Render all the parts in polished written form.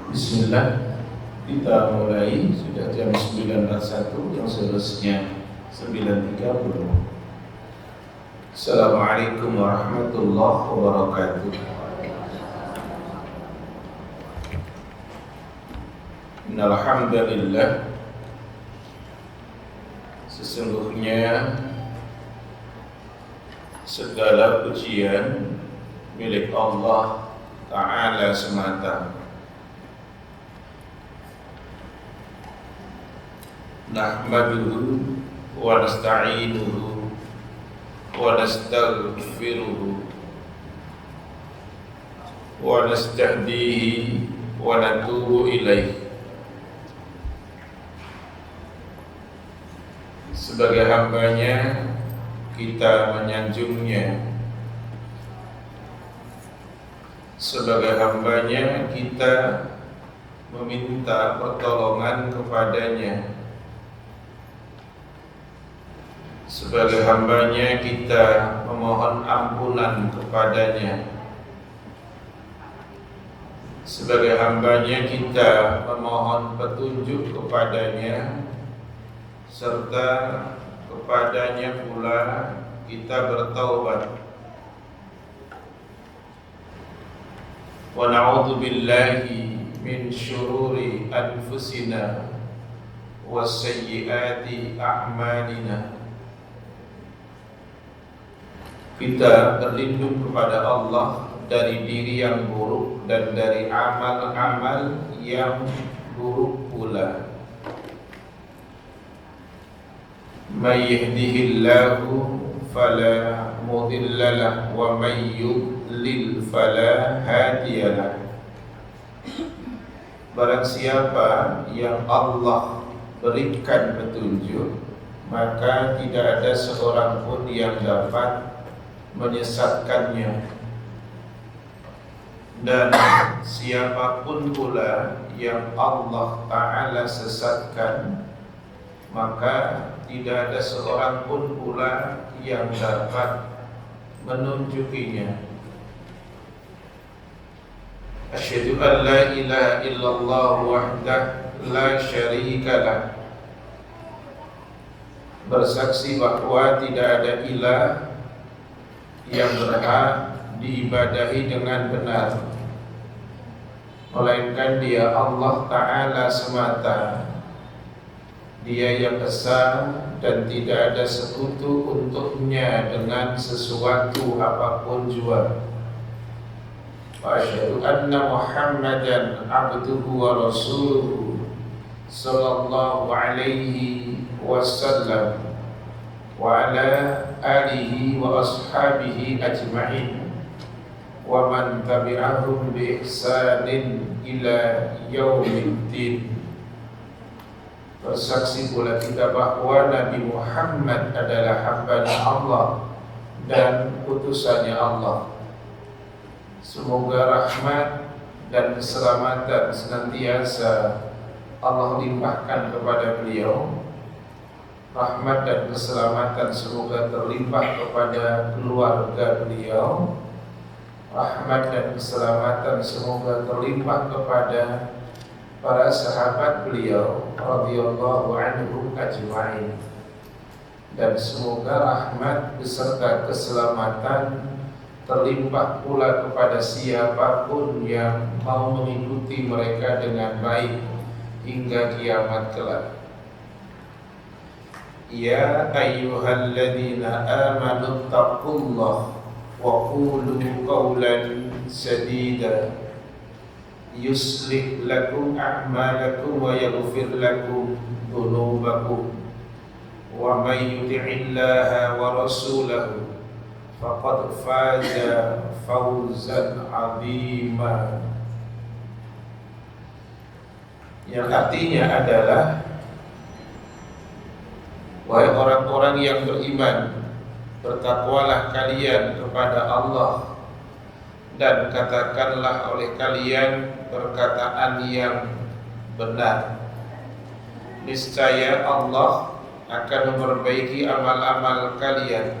Bismillah, kita mulai. Sudah jam 9.01 yang seharusnya 9.30. Assalamualaikum warahmatullahi wabarakatuh. Innalhamdulillah, sesungguhnya segala pujian milik Allah Ta'ala semata. Nahmaduhu wa nasta'inuhu wa nastaghfiruhu wa nastahdihi wa natubu ilaih. Sebagai hambanya kita menyanjungnya, sebagai hambanya kita meminta pertolongan kepadanya, sebagai hambanya kita memohon ampunan kepadanya, sebagai hambanya kita memohon petunjuk kepadanya, serta kepadanya pula kita bertaubat. Wa na'udzu billahi min syururi anfusina wa sayyiati a'malina. Kita berlindung kepada Allah dari diri yang buruk dan dari amal-amal yang buruk pula. May yahdihillahu fala mudilla lahu wa may yudlil fala hadiya lahu. Barang siapa yang Allah berikan petunjuk, maka tidak ada seorang pun yang dapat menyesatkannya, dan siapapun pula yang Allah Ta'ala sesatkan, maka tidak ada seorang pun pula yang dapat menunjukinya. Asyhadu an la ilaha illallah wahdah la syarika lah. Bersaksi bahwa tidak ada ilah yang berhak diibadahi dengan benar melainkan Dia, Allah Ta'ala semata. Dia yang esa dan tidak ada sekutu untuknya dengan sesuatu apapun jua. Wa asyhadu anna Muhammadan abduhu wa rasuluhu sallallahu alaihi wasallam wa ala alihi wa ashabihi ajma'in wa man tabi'ahum bi ihsanin ila yaumiddin. Bersaksi pula kita bahwa Nabi Muhammad adalah hamba Allah dan utusannya Allah. Semoga rahmat dan keselamatan senantiasa Allah limpahkan kepada beliau. Rahmat dan keselamatan semoga terlimpah kepada keluarga beliau. Rahmat dan keselamatan semoga terlimpah kepada para sahabat beliau radhiyallahu anhum ajma'in, dan semoga rahmat beserta keselamatan terlimpah pula kepada siapapun yang mau mengikuti mereka dengan baik hingga kiamat kelak. Ya ayyuhalladzina amanu taqullaha wa qulu qawlan sadida yuslih lakum a'malakum wa yaghfir lakum dhunubakum wa may yuti'illaha wa rasulahu faqad faza fawzan 'azima. Yang artinya adalah, wahai orang-orang yang beriman, bertakwalah kalian kepada Allah dan katakanlah oleh kalian perkataan yang benar. Niscaya Allah akan memperbaiki amal-amal kalian.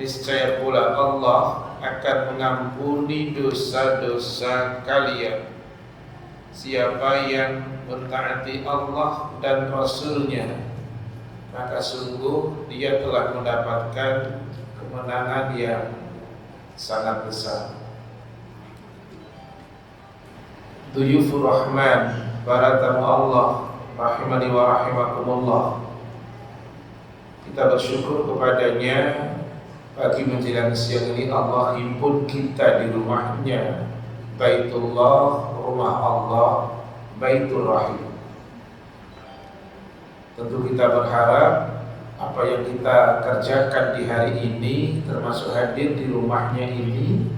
Niscaya pula Allah akan mengampuni dosa-dosa kalian. siapa yang mentaati Allah dan Rasul-Nya, maka sungguh dia telah mendapatkan kemenangan yang sangat besar. Duyufur Rahman, para tamu Allah, rahimani wa rahimakumullah, kita bersyukur kepadanya pagi menjelang siang ini Allah himpun kita di rumahnya, Baitullah, rumah Allah, Baitur Rahim. Tentu kita berharap apa yang kita kerjakan di hari ini, termasuk hadir di rumahnya ini,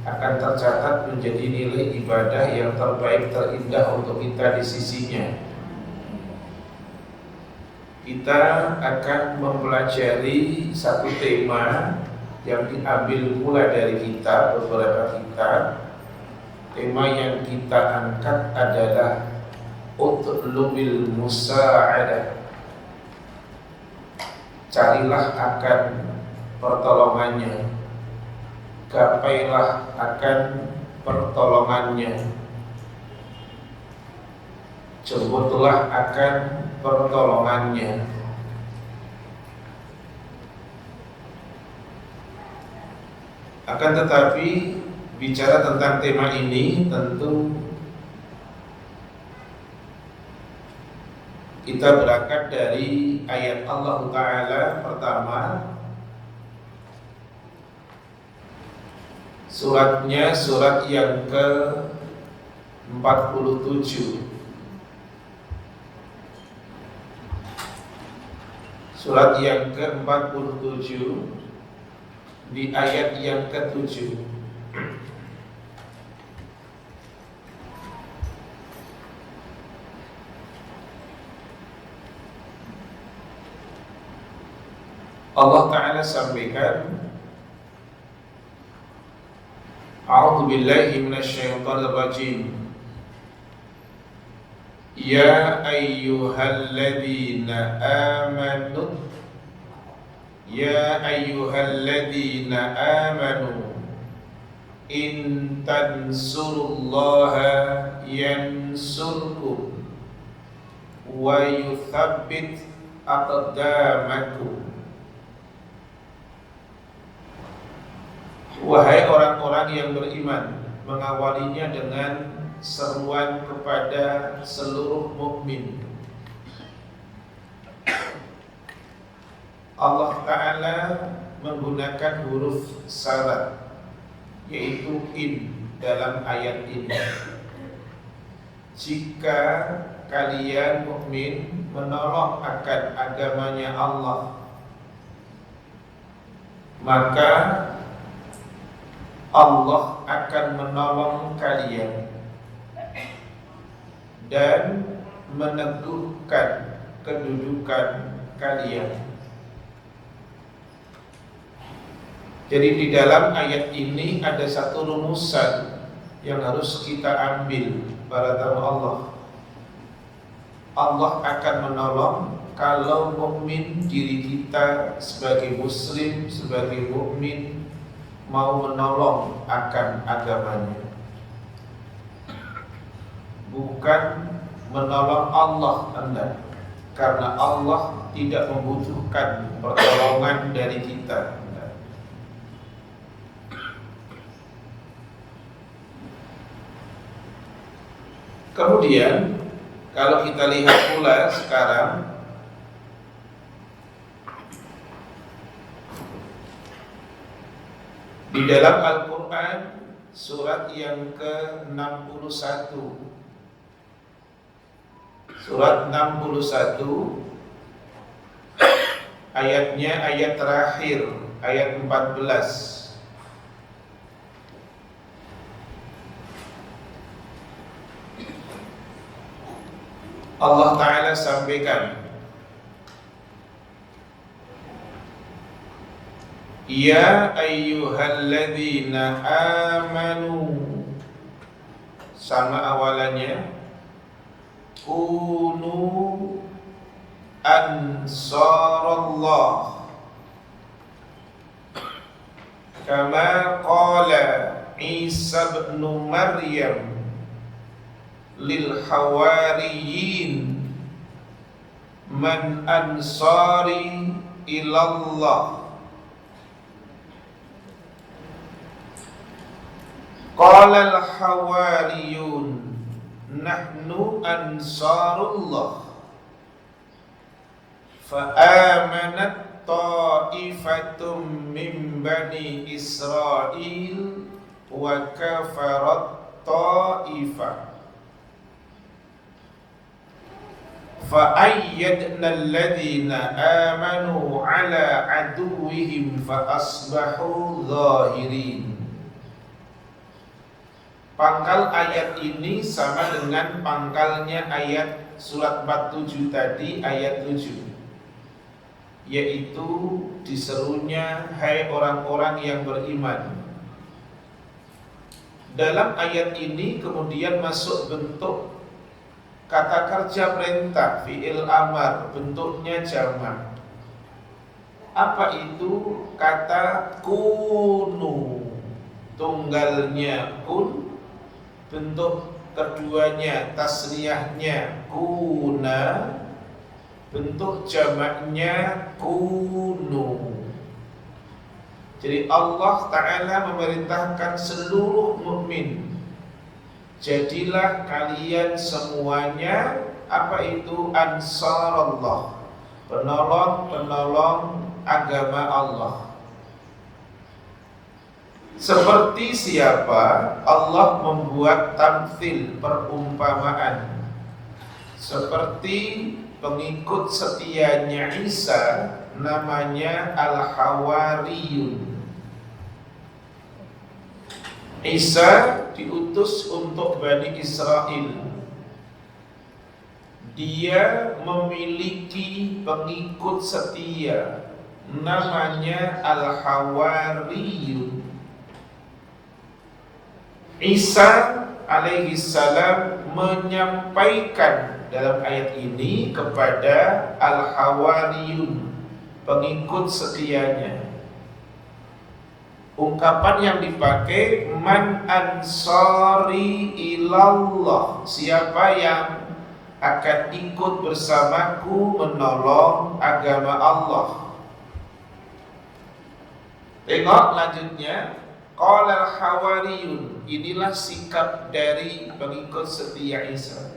akan tercatat menjadi nilai ibadah yang terbaik, terindah untuk kita di sisinya. Kita akan mempelajari satu tema yang diambil pula dari kitab, beberapa kitab. Tema yang kita angkat adalah Utlubil Musa'adah, carilah akan pertolongannya, gapailah akan pertolongannya, jemputlah akan pertolongannya. Akan tetapi bicara tentang tema ini tentu kita berangkat dari ayat Allah Ta'ala pertama. Suratnya surat yang ke-47. Surat yang ke-47 di ayat yang ke-7. Allah Ta'ala sampaikan, A'udzu billahi minasyaitonir rajim. Ya ayyuhalladzina amanu, ya ayyuhalladzina amanu, in tansurullaha yansurkum wa yuthabbit aqdamakum. Wahai orang-orang yang beriman, mengawalinya dengan seruan kepada seluruh mukmin. Allah Ta'ala menggunakan huruf syarat, yaitu in dalam ayat ini. Jika kalian mukmin menolong akan agamanya Allah, maka Allah akan menolong kalian dan meneguhkan kedudukan kalian. Jadi di dalam ayat ini ada satu rumusan yang harus kita ambil, para tamu Allah. Allah akan menolong kalau mukmin, diri kita sebagai muslim, sebagai mukmin mau menolong akan agamanya, bukan menolong Allah Anda, karena Allah tidak membutuhkan pertolongan dari kita. Kemudian kalau kita lihat pula sekarang di dalam Al-Quran surat yang ke-61, surat 61 ayatnya ayat terakhir, ayat 14. Allah Ta'ala sampaikan, Ya ayyuhalladzina amanu, sama awalannya, kunu ansarallah kama qala Isa ibn Maryam lil hawariyin man ansari ilallah. Qala al hawariyun nahnu ansarullah fa amanat ta'ifatum min bani Israil wa kafarat ta'ifah fa ayyadna alladhina amanu ala aduwwihim fa asbahu zahirin. Pangkal ayat ini sama dengan pangkalnya ayat surat 47 tadi, ayat 7, yaitu diserunya hai orang-orang yang beriman. Dalam ayat ini kemudian masuk bentuk kata kerja perintah, fi'il amar, bentuknya jamak. Apa itu? Kata kunu, tunggalnya kun, bentuk keduanya tasniyahnya kuna, bentuk jamaknya kunu. Jadi Allah Ta'ala memerintahkan seluruh mukmin, jadilah kalian semuanya apa itu? Ansarullah, penolong-penolong agama Allah. Seperti siapa? Allah membuat tamthil, perumpamaan, seperti pengikut setianya Isa, namanya Al-Hawariyun. Isa diutus untuk Bani Israel. Dia memiliki pengikut setia, namanya Al-Hawariyun. Isa alaihi salam menyampaikan dalam ayat ini kepada Al-Hawariyun, pengikut setianya. Ungkapan yang dipakai man ansari ilallah, siapa yang akan ikut bersamaku menolong agama Allah. Tengok lanjutnya, qala al-hawariyun, inilah sikap dari pengikut setia Isa.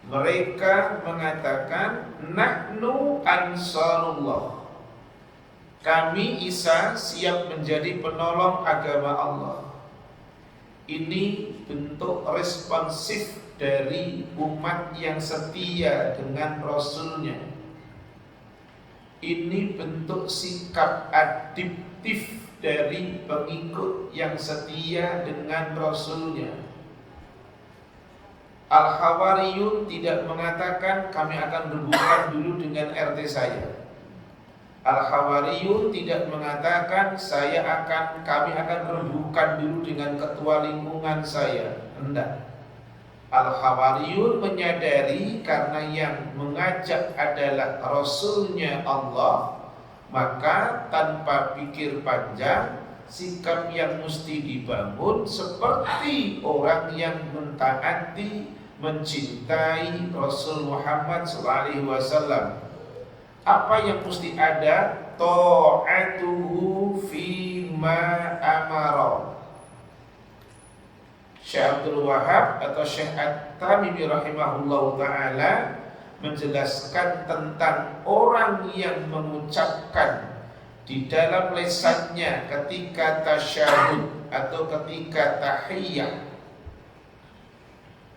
Mereka mengatakan nahnu ansarullah, kami Isa siap menjadi penolong agama Allah. Ini bentuk responsif dari umat yang setia dengan Rasulnya. Ini bentuk sikap adiktif dari pengikut yang setia dengan Rasulnya. Al-Hawariyun tidak mengatakan kami akan rebukan dulu dengan RT saya. Al-Hawariyun tidak mengatakan kami akan rebukan dulu dengan ketua lingkungan saya. Tidak. Al-Hawariyun menyadari karena yang mengajak adalah Rasulnya Allah, maka tanpa pikir panjang, sikap yang mesti dibangun seperti orang yang mentaati, mencintai Rasul Muhammad SAW. Apa yang mesti ada? Ta'atuhu fima amara. Syekh Abdul Wahab atau Syekh At-Tamimi rahimahullah ta'ala menjelaskan tentang orang yang mengucapkan di dalam lisannya ketika tasyahud atau ketika tahiyyah,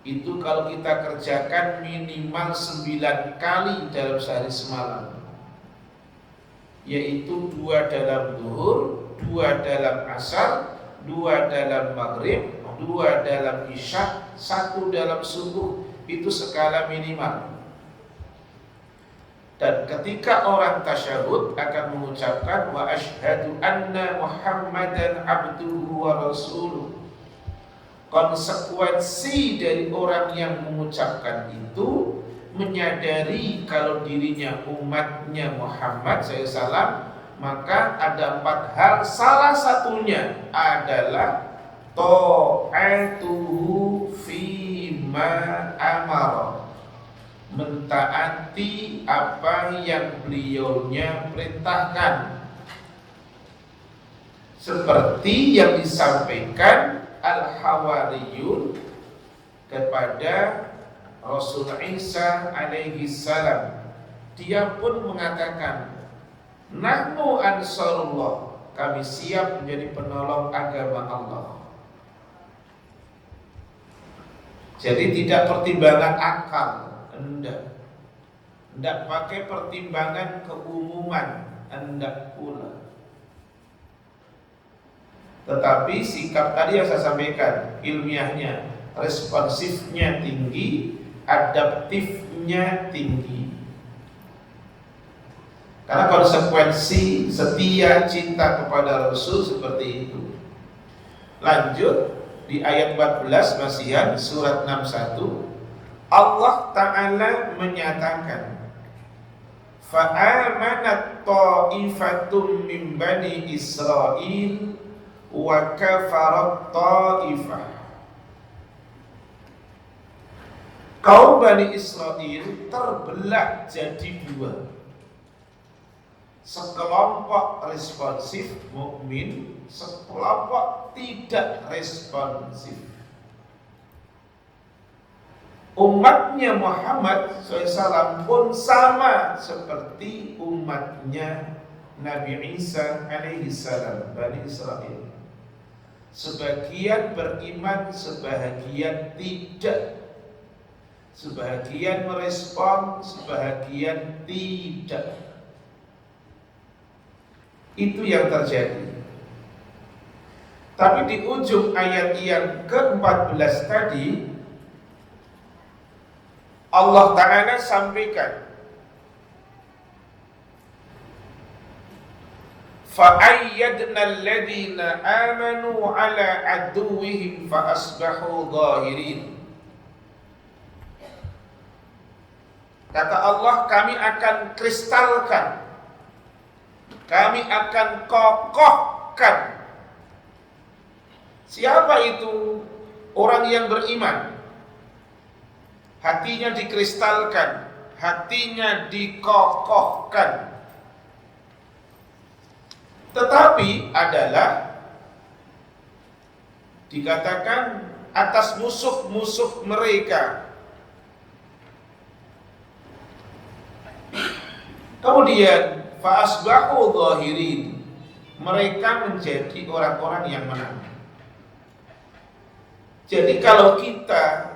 itu kalau kita kerjakan minimal 9 kali dalam sehari semalam, yaitu 2 dalam zuhur, 2 dalam asar, 2 dalam maghrib, 2 dalam isya, 1 dalam subuh. Itu skala minimal. Dan ketika orang tasyahud akan mengucapkan wa asyhadu anna Muhammadan abduhu wa rasuluh. Konsekuensi dari orang yang mengucapkan itu menyadari kalau dirinya umatnya Muhammad SAW, maka ada 4 hal. Salah satunya adalah ta'atuhu fi ma amara, mentaati apa yang beliaunya perintahkan, seperti yang disampaikan Al-Hawariyun kepada Rasul Isa alaihi salam. Dia pun mengatakan, nahnu ansarullah, kami siap menjadi penolong agama Allah. Jadi tidak pertimbangan akal, tidak pakai pertimbangan keumuman, tidak pula. Tetapi sikap tadi yang saya sampaikan, ilmiahnya, responsifnya tinggi, adaptifnya tinggi. Karena konsekuensi setia cinta kepada Rasul seperti itu. Lanjut di ayat 14 masihan surat 61, Allah Ta'ala menyatakan, fa'amanat ta'ifatum min bani Israel wa kafarat ta'ifah. Kaum Bani Israel terbelah jadi dua. Sekelompok responsif mukmin, sekelompok tidak responsif. Umatnya Muhammad SAW pun sama seperti umatnya Nabi Isa alaihi salam, Bani Israel. Sebagian beriman, sebagian tidak. Sebagian merespon, sebagian tidak. Itu yang terjadi. Tapi di ujung ayat yang ke-14 tadi, Allah Ta'ala sampaikan, فَأَيَّدْنَا الَّذِينَ آمَنُوا عَلَىٰ عَدُوِّهِمْ فَأَصْبَحُوا ظَاهِرِينَ. Kata Allah, kami akan kristalkan, kami akan kokohkan. Siapa itu? Orang yang beriman. Hatinya dikristalkan, hatinya dikokohkan. Tetapi adalah dikatakan atas musuh-musuh mereka. Kemudian fa'asbahu zahirin, mereka menjadi orang-orang yang menang. Jadi kalau kita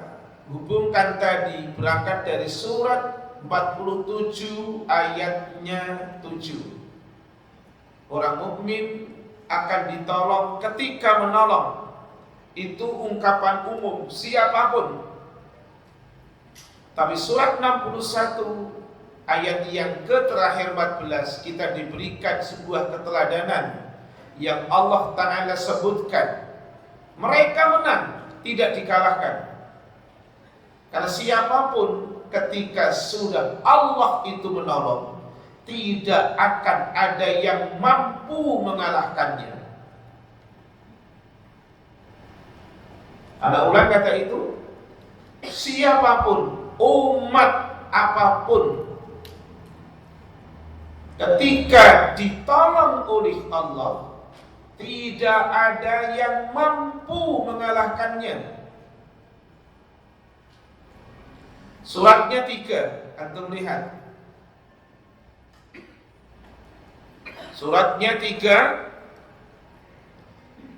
hubungkan tadi, berangkat dari surat 47 ayatnya 7, orang mukmin akan ditolong ketika menolong. Itu ungkapan umum siapapun. Tapi surat 61 ayat yang terakhir 14, kita diberikan sebuah keteladanan yang Allah Ta'ala sebutkan. Mereka menang, tidak dikalahkan. Karena siapapun ketika sudah Allah itu menolong, tidak akan ada yang mampu mengalahkannya. Ada ulang kata itu, siapapun, umat apapun, ketika ditolong oleh Allah, tidak ada yang mampu mengalahkannya. Suratnya 3, antum lihat. Suratnya 3,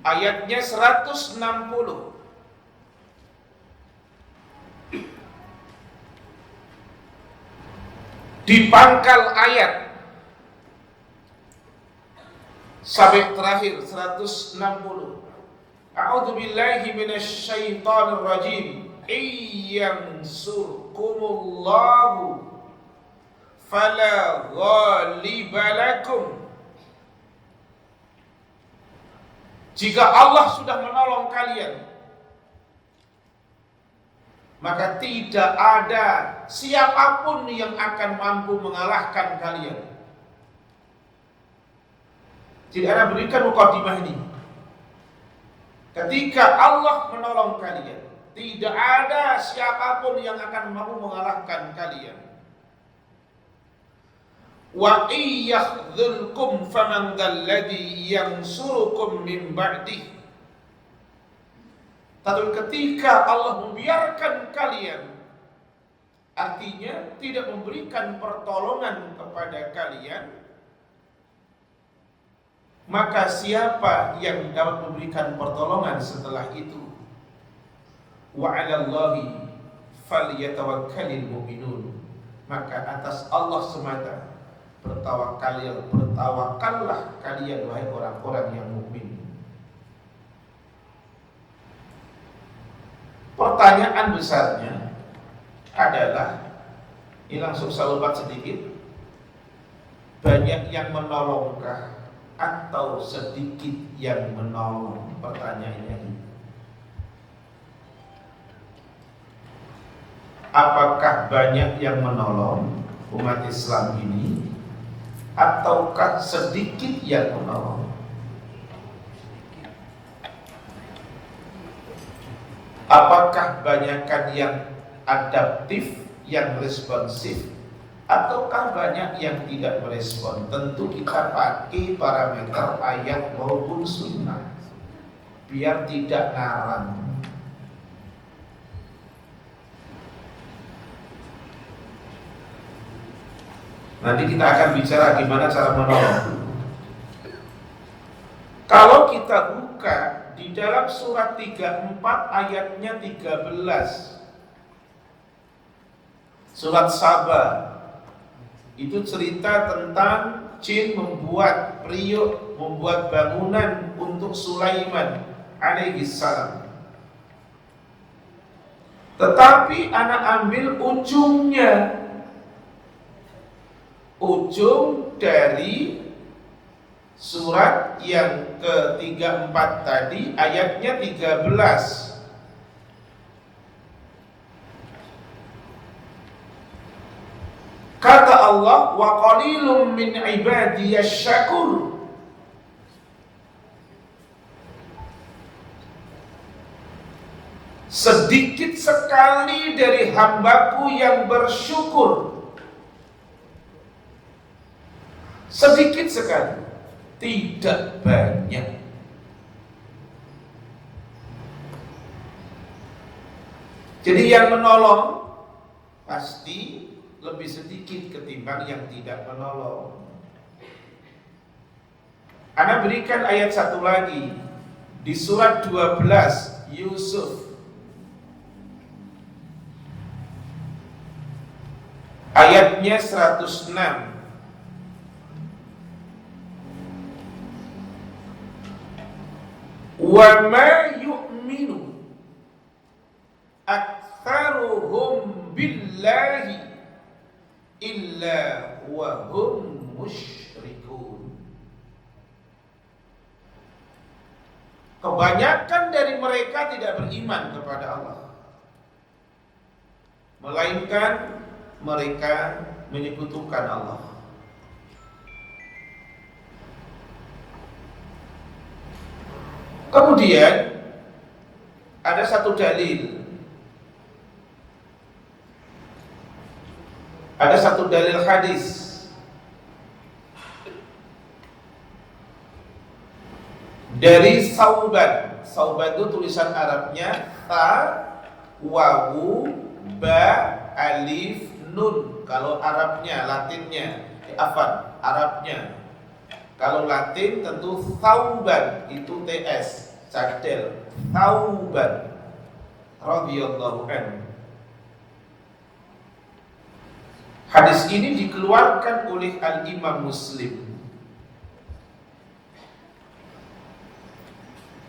ayatnya 160. Di pangkal ayat sampai terakhir 160. A'udzu billahi minasy syaithanir rajim. Iyyansurkumullahu fala ghaliba lakum. Jika Allah sudah menolong kalian, maka tidak ada siapapun yang akan mampu mengalahkan kalian. Jadi Anda berikan mukadimah ini. Ketika Allah menolong kalian, Tidak ada siapapun yang akan mampu mengalahkan kalian. Wa iyyakhdhulkum faman dzalladzi yansurukum min ba'dih. Tapi ketika Allah membiarkan kalian, artinya tidak memberikan pertolongan kepada kalian, maka siapa yang dapat memberikan pertolongan setelah itu? Wa 'alallahi falyatawakkalul mu'minun. Maka atas Allah semata bertawakallah kalian wahai orang-orang yang mukmin. Pertanyaan besarnya adalah, ini langsung saya lompat sedikit, banyak yang menolongkah atau sedikit yang menolong? Pertanyaannya ini. Apakah banyak yang menolong umat Islam ini ataukah sedikit yang menolong? Apakah banyakkan yang adaptif, yang responsif, ataukah banyak yang tidak merespon? Tentu kita pakai parameter ayat maupun sunnah biar tidak ngarang. Nanti kita akan bicara gimana cara menolong. Kalau kita buka di dalam surat 34 ayatnya 13, surat Saba, itu cerita tentang jin membuat periuk, membuat bangunan untuk Sulaiman alaihissalam. Tetapi anak ambil ujungnya, ujung dari surat yang ke-34 tadi, ayatnya 13. Kata Allah, wa qalilum min ibadiyasy syakur. Sedikit sekali dari hambaku yang bersyukur. Sedikit sekali, tidak banyak. Jadi yang menolong pasti lebih sedikit ketimbang yang tidak menolong. Ana berikan ayat satu lagi di surat 12 Yusuf, ayatnya 106. Wa ma yu'minu aktsaruhum billahi illa wa hum musyrikun. Kebanyakan dari mereka tidak beriman kepada Allah, melainkan mereka menyekutukan Allah. Kemudian ada satu dalil, ada satu dalil hadis dari Sauban. Sauban itu tulisan Arabnya ta, wawu, ba, alif, nun. Kalau Arabnya, Latinnya, afan, Arabnya. Kalau Latin tentu Sauban, itu TS, cadel, Sauban radhiyallahu anhu. Hadis ini dikeluarkan oleh Al-Imam Muslim.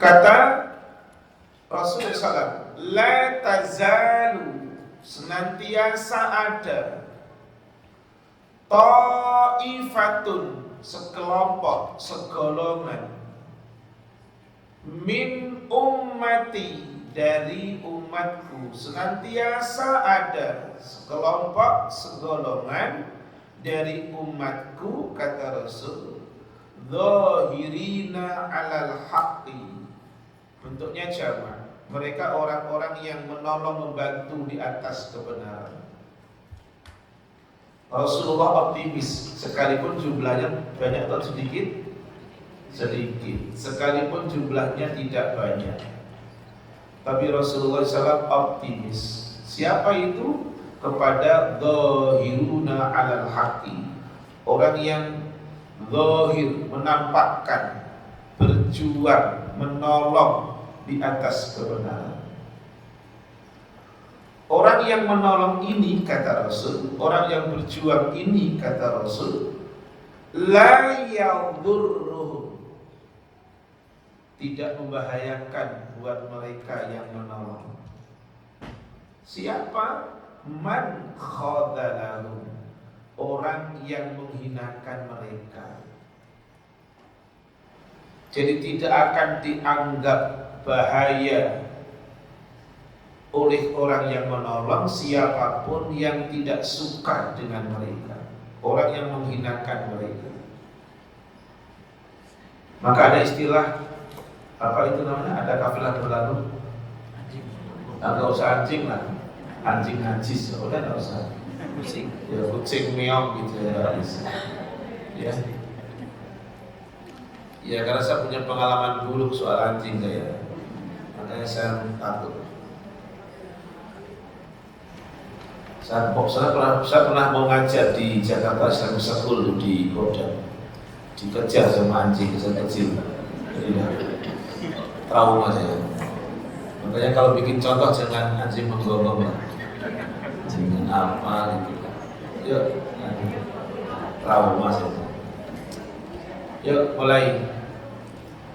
Kata Rasulullah SAW, la tazalu, senantiasa ada, ta'ifatun, sekelompok, segolongan, min ummati, dari umatku, senantiasa ada sekelompok, segolongan dari umatku, kata Rasul, zahirina alal haqqi, bentuknya jamak, Mereka orang-orang yang menolong membantu di atas kebenaran. Rasulullah optimis, sekalipun jumlahnya banyak atau sedikit? Sedikit. Sekalipun jumlahnya tidak banyak, tapi Rasulullah SAW optimis. Siapa itu? Kepada dhahiruna alal haqi, orang yang zahir, menampakkan, berjuang, menolong di atas kebenaran. Orang yang menolong ini, kata Rasul, orang yang berjuang ini, kata Rasul, la yadurruhum, tidak membahayakan buat mereka yang menolong. Siapa? Man khadalahum, orang yang menghinakan mereka. Jadi tidak akan dianggap bahaya oleh orang yang menolong siapapun yang tidak suka dengan mereka, orang yang menghinakan mereka. Maka ada istilah, apa itu namanya? Ada kafilah berlalu, nggak usah anjing lah, anjing najis, udah nggak usah. Kucing, ya kucing meong gitu ya. Ya, ya karena saya punya pengalaman buruk soal anjing saya, makanya saya takut. Saya pernah mau ngajar di Jakarta Islamic School di Kodam, dikejar sama anjing kecil, jadi trauma saya. Makanya kalau bikin contoh jangan anjing menggonggong, jangan apa gitu. Yuk, trauma saya. Yuk mulai.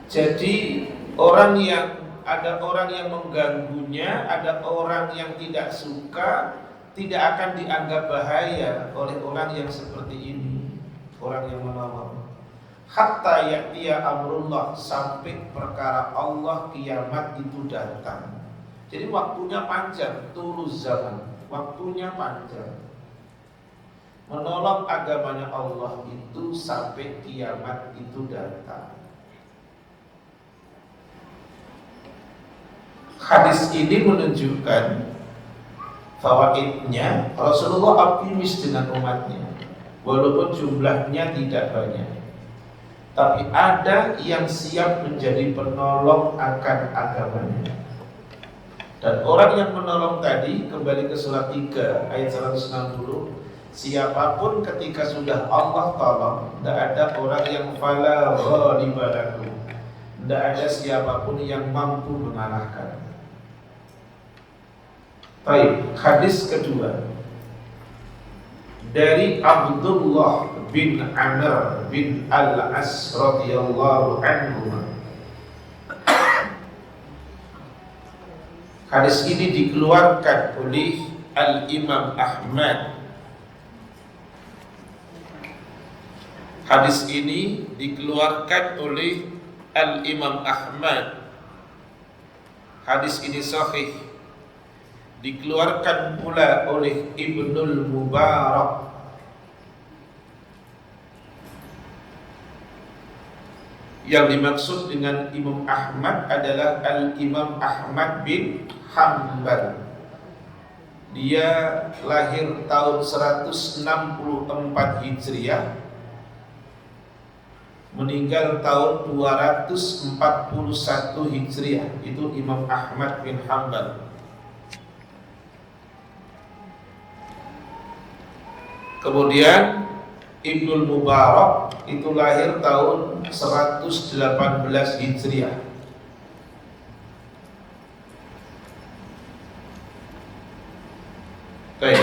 Jadi ada orang yang mengganggunya, ada orang yang tidak suka, tidak akan dianggap bahaya oleh orang yang seperti ini, orang yang menolong. Hatta ya'tiya amrullah, sampai perkara Allah, kiamat itu datang. Jadi waktunya panjang, tulus zaman, waktunya panjang. Menolong agamanya Allah itu sampai kiamat itu datang. Hadis ini menunjukkan fawaidnya, Rasulullah optimis dengan umatnya, walaupun jumlahnya tidak banyak, tapi ada yang siap menjadi penolong akan agamanya. Dan orang yang menolong tadi, kembali ke surat 3 ayat 160, siapapun ketika sudah Allah tolong, tidak ada orang yang fala ghaliba lahu, tidak ada siapapun yang mampu mengalahkan. Baik, hadis kedua dari Abdullah bin Amr bin Al-As radhiyallahu anhu. Hadis ini dikeluarkan oleh Al-Imam Ahmad. Hadis ini dikeluarkan oleh Al-Imam Ahmad. Hadis ini sahih. Dikeluarkan pula oleh Ibnul Mubarak. Yang dimaksud dengan Imam Ahmad adalah Al-Imam Ahmad bin Hanbal. Dia lahir tahun 164 Hijriah, meninggal tahun 241 Hijriah. Itu Imam Ahmad bin Hanbal. Kemudian Ibnul Mubarak itu lahir tahun 118 Hijriah. Baik.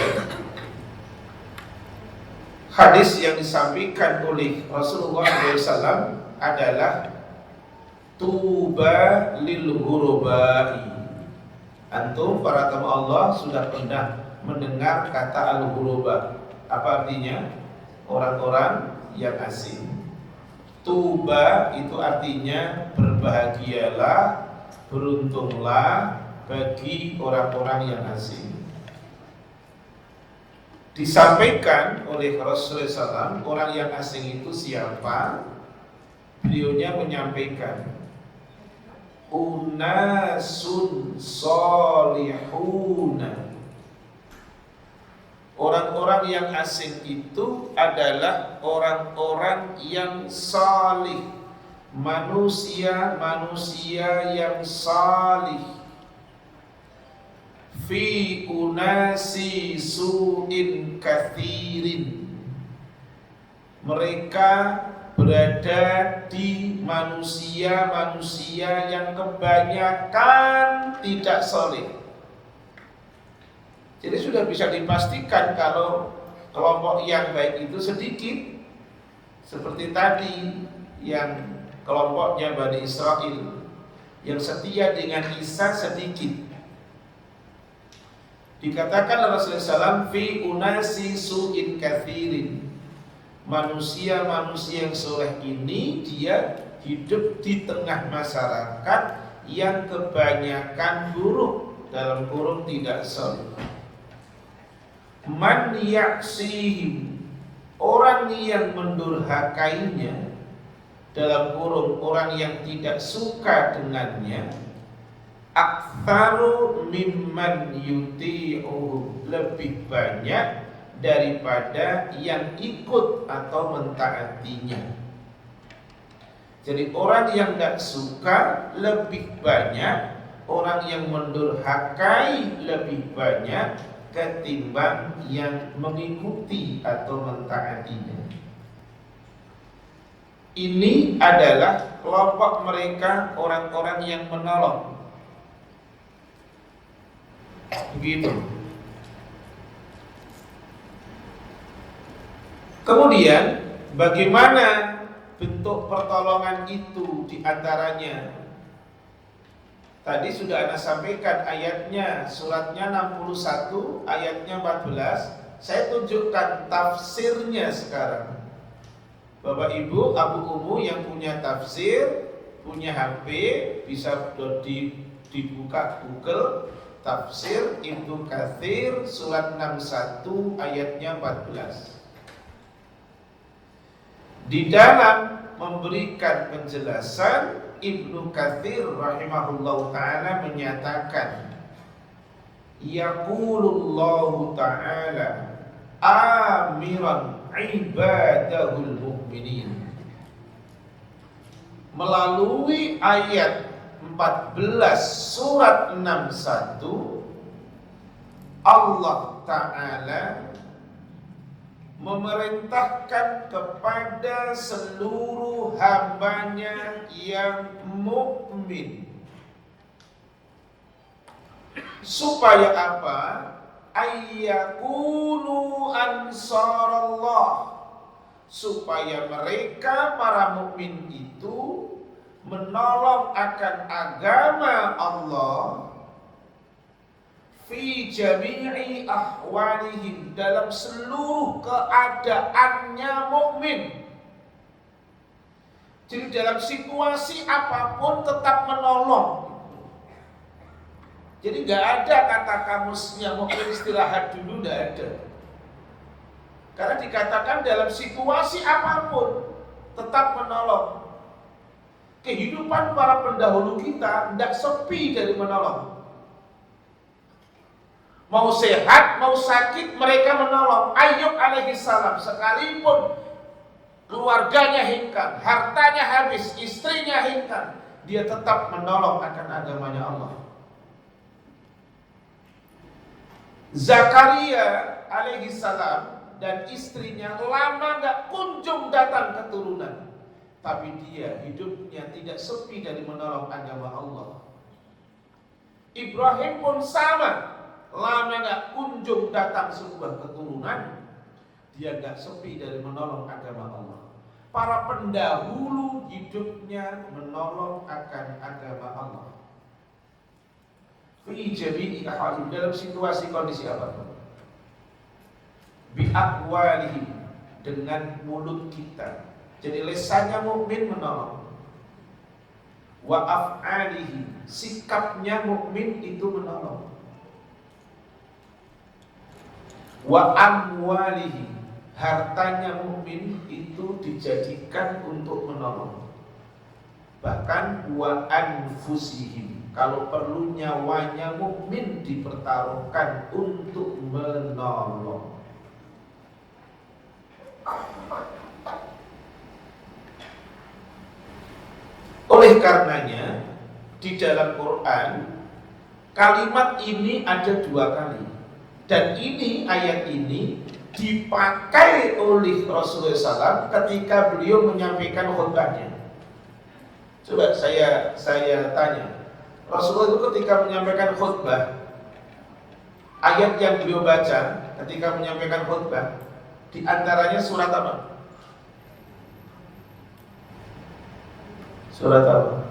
Hadis yang disampaikan oleh Rasulullah SAW adalah tuba lil ghurabai. Antum para tamu Allah sudah pernah mendengar kata al-ghuraba. Apa artinya? Orang-orang yang asing. Tuba itu artinya berbahagialah, beruntunglah bagi orang-orang yang asing. Disampaikan oleh Rasulullah SAW, orang yang asing itu siapa? Beliaunya menyampaikan, unasun solihuna. Orang-orang yang asing itu adalah orang-orang yang salih, manusia-manusia yang salih. Fi unasi su'in kathirin, mereka berada di manusia-manusia yang kebanyakan tidak saleh. Jadi sudah bisa dipastikan kalau kelompok yang baik itu sedikit. Seperti tadi yang kelompoknya Bani Israel yang setia dengan Isa sedikit. Dikatakan Rasulullah SAW, fi unasi su'in kathirin, manusia-manusia yang soleh ini dia hidup di tengah masyarakat yang kebanyakan buruk, dalam kurung tidak soleh. Man yaksihim, orang yang mendurhakainya, dalam kurung orang yang tidak suka dengannya, aktsaru mimman yuti'uhu, lebih banyak daripada yang ikut atau mentaatinya. Jadi orang yang tidak suka lebih banyak, orang yang mendurhakai lebih banyak ketimbang yang mengikuti atau mentaatinya. Ini adalah kelompok mereka, orang-orang yang menolong. Begitu. Kemudian bagaimana bentuk pertolongan itu diantaranya? Tadi sudah Anda sampaikan ayatnya, suratnya 61, ayatnya 14. Saya tunjukkan tafsirnya sekarang. Bapak Ibu, Abu Umu yang punya tafsir, punya HP, bisa dibuka Google, tafsir Ibnu Katsir surat 61 ayatnya 14. Di dalam memberikan penjelasan, Ibnu Katsir rahimahullahu ta'ala menyatakan, yaqulullahu ta'ala amiran ibadahul mu'minin. Melalui ayat 14 surat 61, Allah Ta'ala memerintahkan kepada seluruh hambanya yang mukmin supaya apa? Ayyakunu ansarallah, supaya mereka para mukmin itu menolong akan agama Allah fi jami'i ahwalihim, dalam seluruh keadaannya mukmin. Jadi dalam situasi apapun tetap menolong. Jadi nggak ada kata kamusnya mukmin istirahat dulu, nggak ada. Karena dikatakan dalam situasi apapun tetap menolong. Kehidupan para pendahulu kita tidak sepi dari menolong. Mau sehat, mau sakit, mereka menolong. Ayub alaihi salam, sekalipun keluarganya hingkang, hartanya habis, istrinya hingkang, dia tetap menolong akan agamanya Allah. Zakaria alaihi salam dan istrinya lama gak kunjung datang keturunan, tapi dia hidupnya tidak sepi dari menolong agama Allah. Ibrahim pun sama, lama gak kunjung datang sebuah keturunan, dia gak sepi dari menolong agama Allah. Para pendahulu hidupnya menolong akan agama Allah. Fi jami'i ahwalim, dalam situasi kondisi apapun. Bi aqwalihim, dengan mulut kita. Jadi lisannya mukmin menolong. Wa af'alihi, sikapnya mukmin itu menolong. Wa amwalihi, hartanya mukmin itu dijadikan untuk menolong. Bahkan wa anfusihim, kalau perlu nyawanya mukmin dipertaruhkan untuk menolong. Oleh karenanya di dalam Quran kalimat ini ada 2 kali, dan ini ayat ini dipakai oleh Rasulullah SAW ketika beliau menyampaikan khutbahnya. Coba saya tanya, Rasulullah itu ketika menyampaikan khutbah, ayat yang beliau baca ketika menyampaikan khutbah, di antaranya surat apa? Surat apa?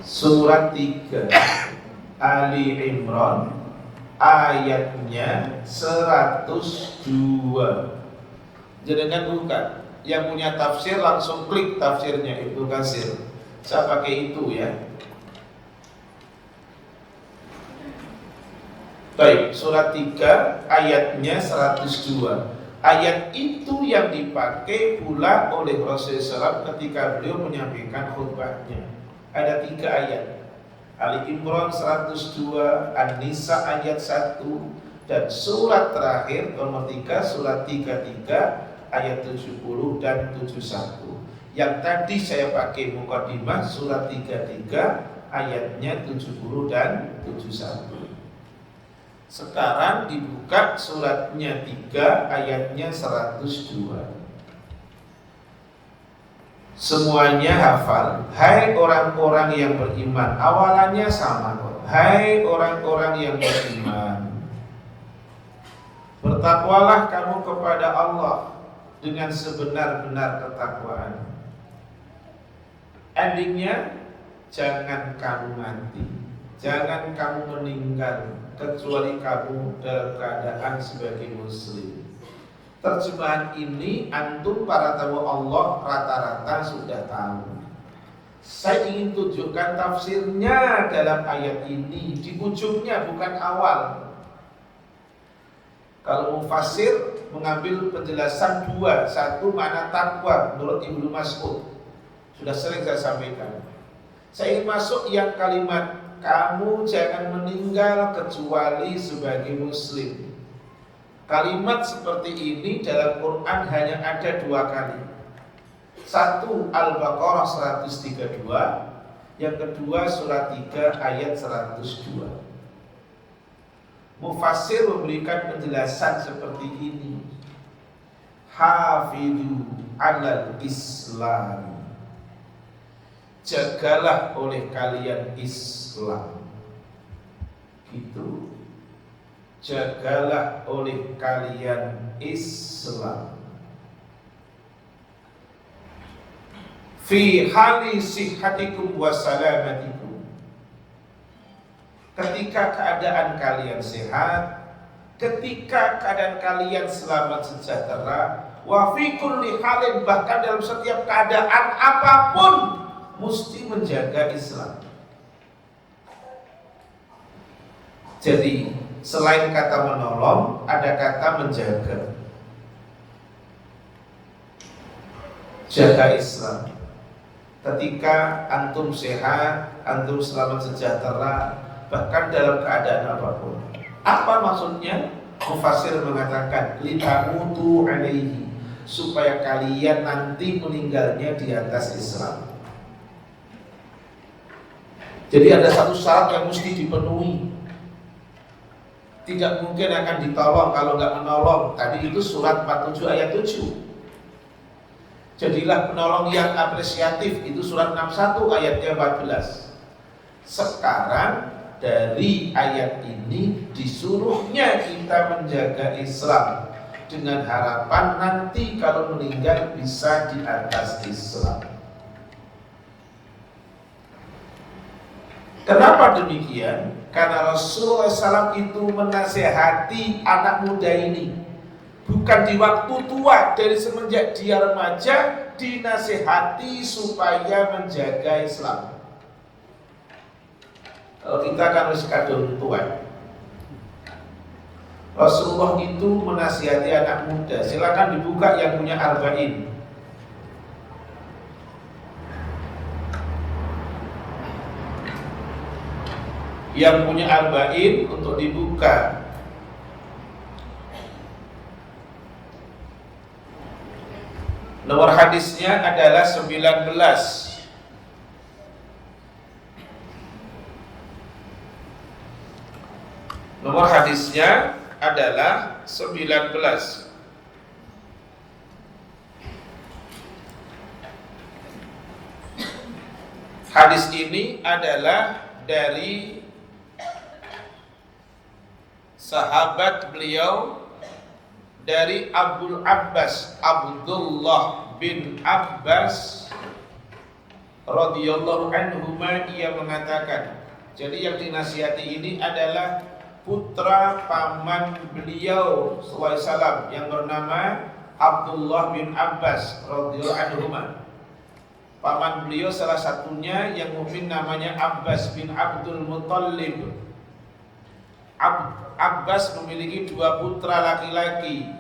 Surat 3 Ali Imran, ayatnya 102. Jangan bukan. Yang punya tafsir langsung klik tafsirnya Ibnu Katsir. Saya pakai itu ya. Baik, surat 3 ayatnya 102. Ayat itu yang dipakai pula oleh Rasulullah SAW ketika beliau menyampaikan khutbahnya. Ada 3 ayat. Ali Imran 102, An-Nisa ayat 1, dan surat terakhir nomor 3 surat 33 ayat 70 dan 71. Yang tadi saya pakai mukadimah surat 33 ayatnya 70 dan 71. Sekarang dibuka suratnya 3 ayatnya 102. Semuanya hafal. Hai orang-orang yang beriman. Awalannya sama kok. Hai orang-orang yang beriman, bertakwalah kamu kepada Allah dengan sebenar-benar ketakwaan. Endingnya, jangan kamu mati, jangan kamu meninggal kecuali kamu dalam keadaan sebagai muslim. Terjemahan ini antum para tamu Allah rata-rata sudah tahu. Saya ingin tunjukkan tafsirnya dalam ayat ini di ujungnya, bukan awal. Kalau mufassir mengambil penjelasan 2, 1 makna takwa menurut Ibnu Mas'ud. Sudah sering saya sampaikan. Saya ingin masuk yang kalimat kamu jangan meninggal kecuali sebagai muslim. Kalimat seperti ini dalam Quran hanya ada 2 kali. 1 Al-Baqarah 132, yang kedua surat 3 ayat 102. Mufassir memberikan penjelasan seperti ini. Hafidhu 'alal Islam, jagalah oleh kalian Islam. Gitu. Jagalah oleh kalian Islam. Fi hali sihhatikum wa salamatikum, ketika keadaan kalian sehat, ketika keadaan kalian selamat sejahtera, wa fi kulli halin, bahkan dalam setiap keadaan apapun mesti menjaga Islam. Jadi selain kata menolong, ada kata menjaga. Jaga Islam. Ketika antum sehat, antum selamat sejahtera, bahkan dalam keadaan apapun. Apa maksudnya? Mufassir mengatakan litamutu alaihi, supaya kalian nanti meninggalnya di atas Islam. Jadi ada satu syarat yang mesti dipenuhi. Tidak mungkin akan ditolong kalau nggak menolong. Tadi itu surat 47 ayat 7. Jadilah penolong yang apresiatif, itu surat 61 ayatnya 14. Sekarang dari ayat ini disuruhnya kita menjaga Islam dengan harapan nanti kalau meninggal bisa di atas Islam. Kenapa demikian? Karena Rasulullah SAW itu menasehati anak muda ini, bukan di waktu tua, dari semenjak dia remaja dinasehati supaya menjaga Islam. Kalau kita kan harus kadung tua. Rasulullah itu menasihati anak muda, silakan dibuka yang punya arba'in. Yang punya arba'in untuk dibuka. Nomor hadisnya adalah 19. Nomor hadisnya adalah 19. Hadis ini adalah dari sahabat beliau, dari Abdul Abbas, Abdullah bin Abbas radhiyallahu anhuma, ia mengatakan, jadi yang dinasihati ini adalah putra paman beliau sallallahu alaihi wasallam yang bernama Abdullah bin Abbas radhiyallahu anhuma. Paman beliau salah satunya yang mungkin namanya Abbas bin Abdul Muttalib. Abbas memiliki dua putra laki-laki,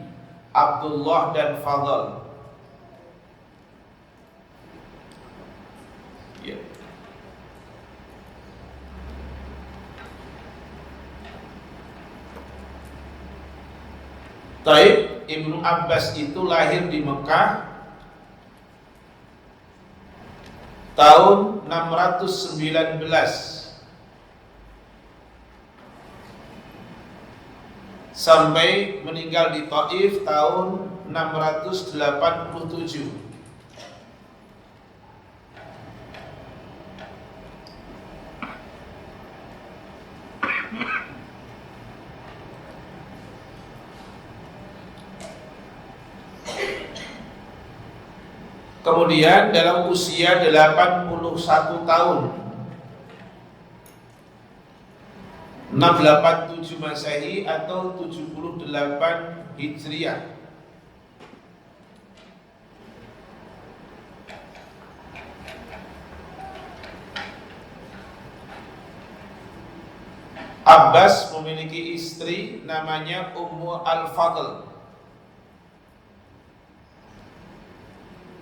Abdullah dan Fadl. Ya. Taib, Ibnu Abbas itu lahir di Mekah tahun 619 sampai meninggal di Taif tahun 687. Kemudian dalam usia 81 tahun 687 Masehi atau 78 Hijriah, Abbas memiliki istri namanya Ummu Al-Fadl.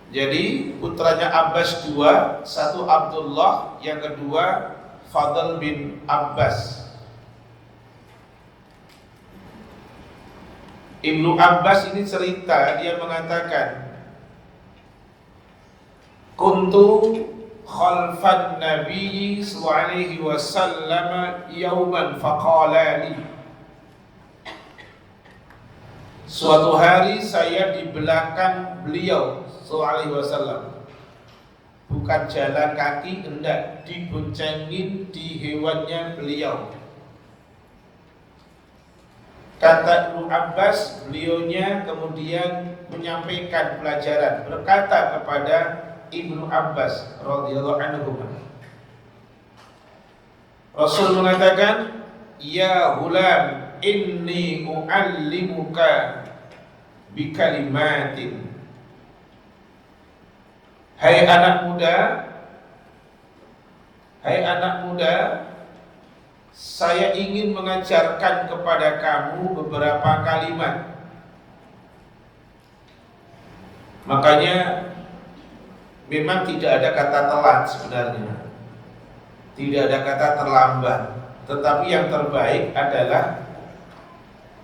Jadi putranya Abbas dua, satu Abdullah, yang kedua Fadl bin Abbas. Ibnu Abbas ini cerita, dia mengatakan, kuntu khalfan Nabi sallallahu alaihi wasallam yauman faqala li. Suatu hari saya di belakang beliau sallallahu alaihi wasallam, bukan jalan kaki, hendak diboncengin di hewannya beliau. Kata Ibnu Abbas, beliaunya kemudian menyampaikan pelajaran, berkata kepada Ibnu Abbas radhiyallahu anhu, Rasul mengatakan, ya hulam, inni u'allimuka bikalimatin. Hai anak muda, saya ingin mengajarkan kepada kamu beberapa kalimat. Makanya memang tidak ada kata telat sebenarnya, tidak ada kata terlambat, tetapi yang terbaik adalah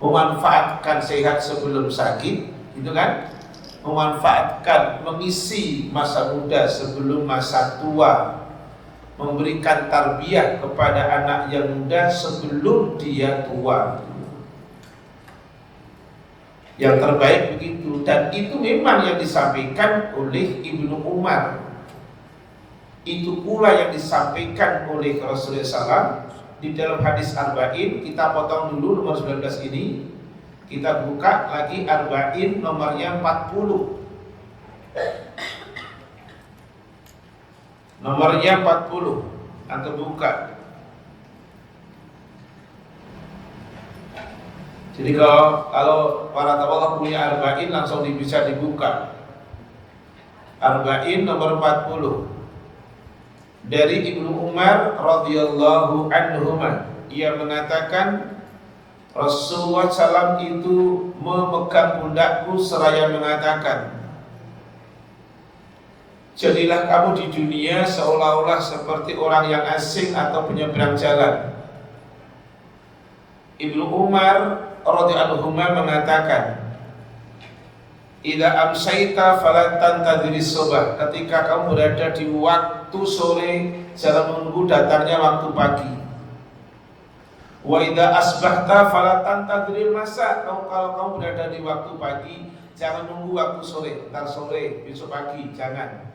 memanfaatkan sehat sebelum sakit, itu kan? Memanfaatkan, mengisi masa muda sebelum masa tua, memberikan tarbiyah kepada anak yang muda sebelum dia tua. Yang terbaik begitu, dan itu memang yang disampaikan oleh Ibnu Umar. Itu pula yang disampaikan oleh Rasulullah SAW di dalam hadis Arba'in. Kita potong dulu nomor 19 ini, kita buka lagi Arba'in nomornya 40. Nomornya 40, antum buka. Jadi kalau para tawalah punya Arba'in langsung bisa dibuka. Arba'in nomor 40 dari Ibnu Umar radhiyallahu anhuma, ia mengatakan, Rasulullah SAW itu memegang pundakku seraya mengatakan, jadilah kamu di dunia seolah-olah seperti orang yang asing atau penyeberang jalan. Ibnu Umar radhiyallahu anhu mengatakan, idza amsayta fala tantadhiri subah, ketika kamu berada di waktu sore jangan menunggu datangnya waktu pagi. Wa idza asbahta fala tantadhiri masa, kalau kamu berada di waktu pagi jangan nunggu waktu sore, entar sore, besok pagi, jangan.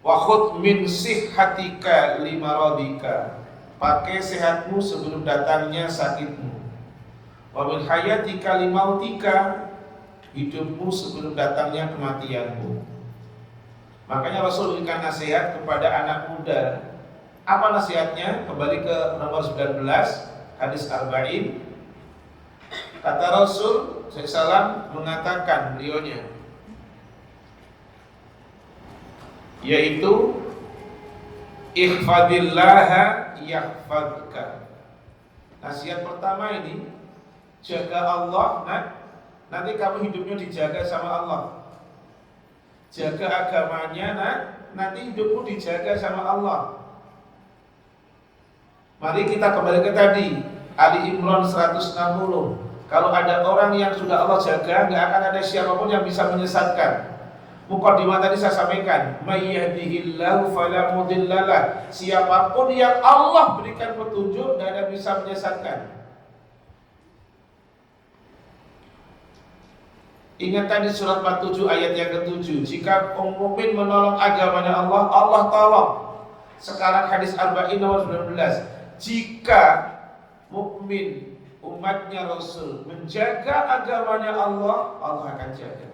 Wa khudh min sihhatika limaradika, pakai sehatmu sebelum datangnya sakitmu. Wa min hayatika limautika, hidupmu sebelum datangnya kematianmu. Makanya Rasul berikan nasihat kepada anak muda. Apa nasihatnya? Kembali ke nomor 19 hadis arba'in. Kata Rasul SAW mengatakan beliaunya, yaitu ihfadillaha yahfadka. Nasihat pertama ini, jaga Allah, nanti kamu hidupnya dijaga sama Allah. Jaga agamanya, nanti hidupmu dijaga sama Allah. Mari kita kembali ke tadi Ali Imran 160. Kalau ada orang yang sudah Allah jaga, nggak akan ada siapapun yang bisa menyesatkan. Muqaddimah tadi saya sampaikan, may yahdihillahu fala mudhillalah. Siapapun yang Allah berikan petunjuk, tidak ada bisa menyesatkan. Ingat tadi surat 47 ayat yang ke-7, jika orang mukmin menolong agamanya Allah, Allah tolong. Sekarang hadis arba'in nomor 19, jika mukmin umatnya Rasul menjaga agamanya Allah, Allah akan jaga.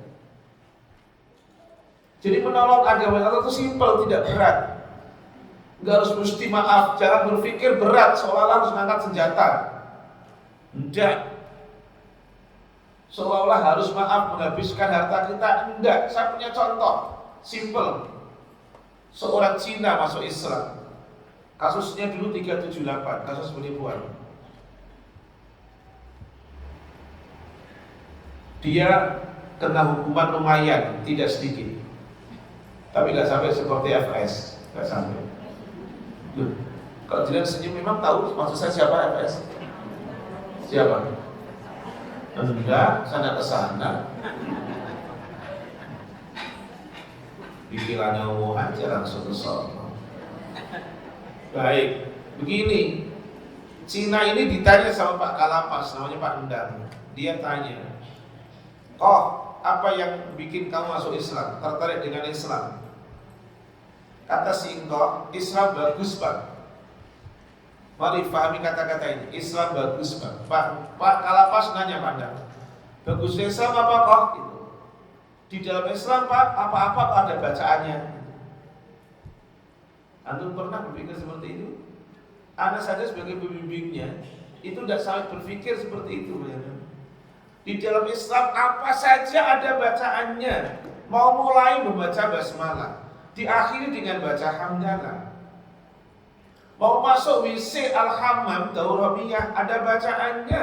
Jadi menolong agama Allah itu simpel, tidak berat. Enggak harus mesti maaf, jangan berpikir berat seolah-olah harus mengangkat senjata. Enggak. Seolah-olah harus maaf menghabiskan harta kita. Enggak, saya punya contoh simpel. Seorang Cina masuk Islam. Kasusnya dulu 378, kasus penipuan. Dia kena hukuman lumayan, tidak sedikit. Tapi nggak sampai seperti FS, nggak sampai. Loh, kalau Jilan senyum memang tahu maksud saya siapa FS? Siapa? Enggak, sana ke sana. Pikirannya umum aja langsung ke sana. Baik, begini. Cina ini ditanya sama Pak Kalapas, namanya Pak Endang. Dia tanya, "Oh, apa yang bikin kamu masuk Islam? Tertarik dengan Islam?" Kata si engkau, Islam bagus Pak. Mari pahami kata-kata ini. Islam bagus Pak. Pak Kalapas nanya pada, bagus Islam apa kok? Gitu. Di dalam Islam Pak, apa-apa kok ada bacaannya. Antum pernah berpikir seperti itu? Anda saja sebagai pembimbingnya itu tidak sampai berpikir seperti itu. Di dalam Islam apa saja ada bacaannya. Mau mulai membaca basmalah, diakhiri dengan baca hamdalah. Mau masuk WC al-hammam daurabiyah ada bacaannya.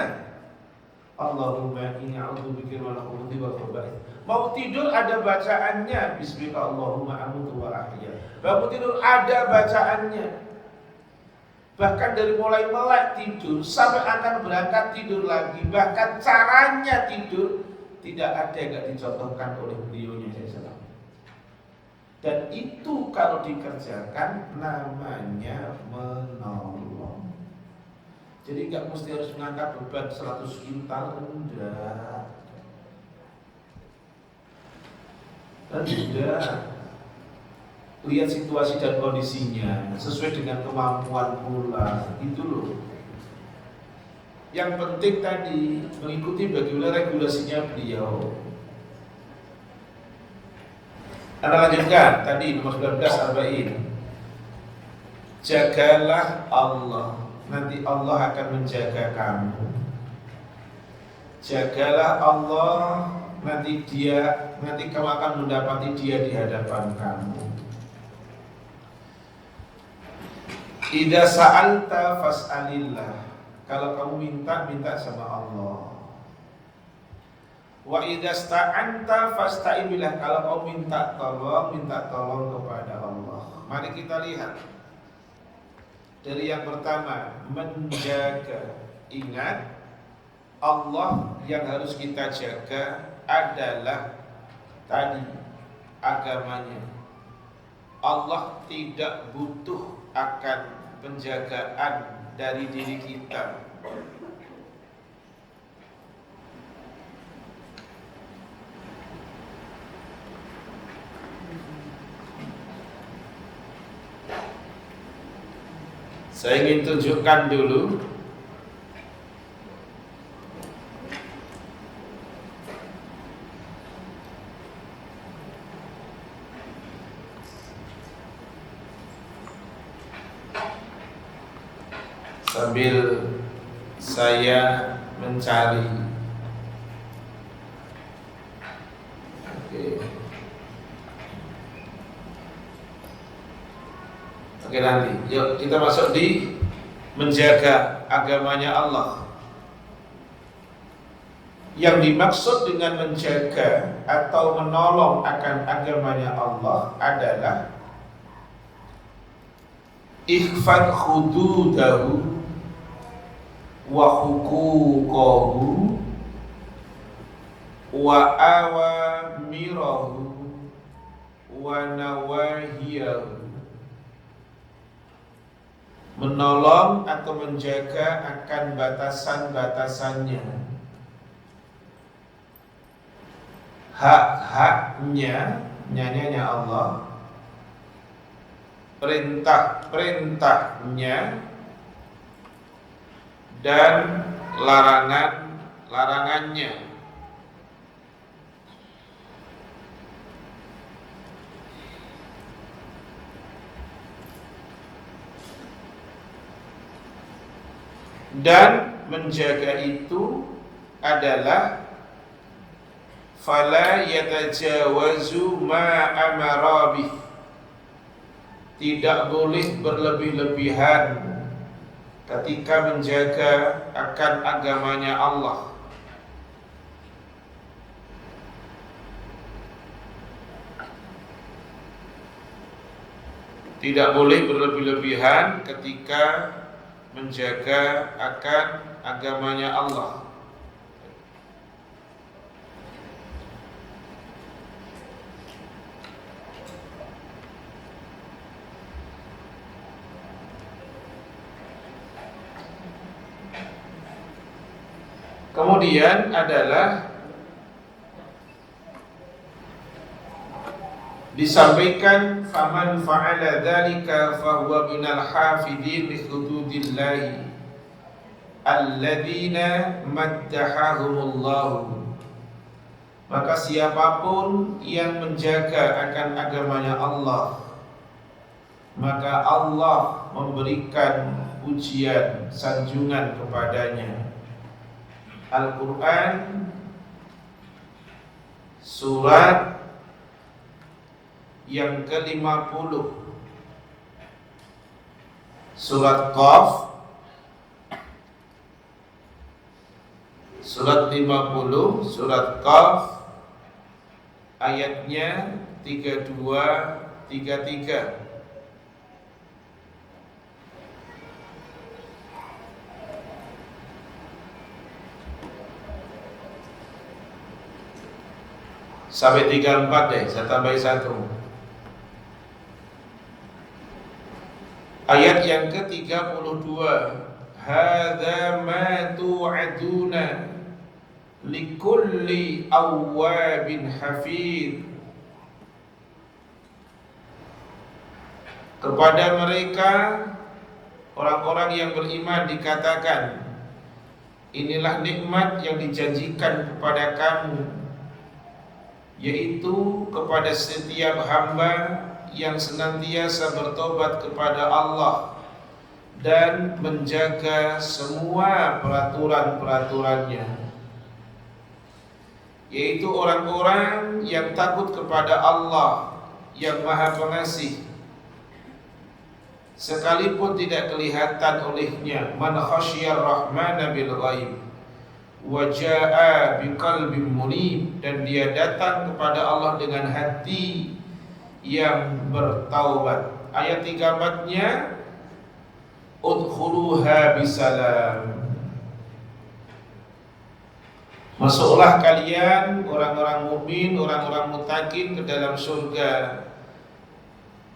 Allahumma inni a'udzubika minal khubuthi wal khaba'ith. Mau tidur ada bacaannya. Bismika Allahumma amutu wa ahya. Bangun tidur ada bacaannya. Bahkan dari mulai melek tidur sampai akan berangkat tidur lagi, bahkan caranya tidur tidak ada yang tidak dicontohkan oleh beliaunya SAW. Dan itu kalau dikerjakan namanya menolong. Jadi nggak mesti harus mengangkat beban 100 kintal, enggak. Dan juga lihat situasi dan kondisinya sesuai dengan kemampuan pula, itu loh. Yang penting tadi mengikuti bagaimana regulasinya beliau. Anda lanjutkan tadi nomor 19 arba'in. Jagalah Allah, nanti Allah akan menjaga kamu. Jagalah Allah, nanti kamu akan mendapati Dia di hadapan kamu. Idza sa'alta fas'alillah. Kalau kamu minta, minta sama Allah. Wa idza sta'anta fasta'in billah. Kalau kamu minta tolong kepada Allah. Mari kita lihat. Dari yang pertama, menjaga. Ingat, Allah yang harus kita jaga adalah tadi agamanya. Allah tidak butuh akan penjagaan dari diri kita. Saya ingin tunjukkan dulu sambil saya mencari. Oke, nanti yuk kita masuk di menjaga agamanya Allah. Yang dimaksud dengan menjaga atau menolong akan agamanya Allah adalah ikhfad hududahu wa huquqahu wa awamirahu wa nawahiyahu. Menolong atau menjaga akan batasan-batasannya, hak-haknya, nyanyanya Allah, perintah-perintahnya, dan larangan-larangannya. Dan menjaga itu adalah fala yatajawazu ma amara bih. Tidak boleh berlebih-lebihan ketika menjaga akan agamanya Allah. Tidak boleh berlebih-lebihan ketika menjaga akan agamanya Allah. Kemudian adalah disampaikan faman fa'ala dzalika fahuwa minal hafidin li hududillahi alladzina maddahahumullahu. Maka siapapun yang menjaga akan agamanya Allah, maka Allah memberikan pujian sanjungan kepadanya. Al-Quran surat yang ke-50, surat Qaf, surat 50, surat Qaf, ayatnya 32, 33. Sampai 34 deh, saya tambahin satu. Ayat yang ke-32, hadza ma tu'aduna likulli awwabin hafid. Kepada mereka orang-orang yang beriman dikatakan, inilah nikmat yang dijanjikan kepada kamu, yaitu kepada setiap hamba yang senantiasa bertobat kepada Allah dan menjaga semua peraturan-peraturannya, yaitu orang-orang yang takut kepada Allah yang Maha Pengasih sekalipun tidak kelihatan olehnya. Man khasyiyar rahmana bil ghaib wa jaa biqalbin munib, dan dia datang kepada Allah dengan hati yang bertaubat. Ayat 3-4-nya udkhuluha bisalam, masuklah kalian orang-orang mukmin, orang-orang muttaqin ke dalam surga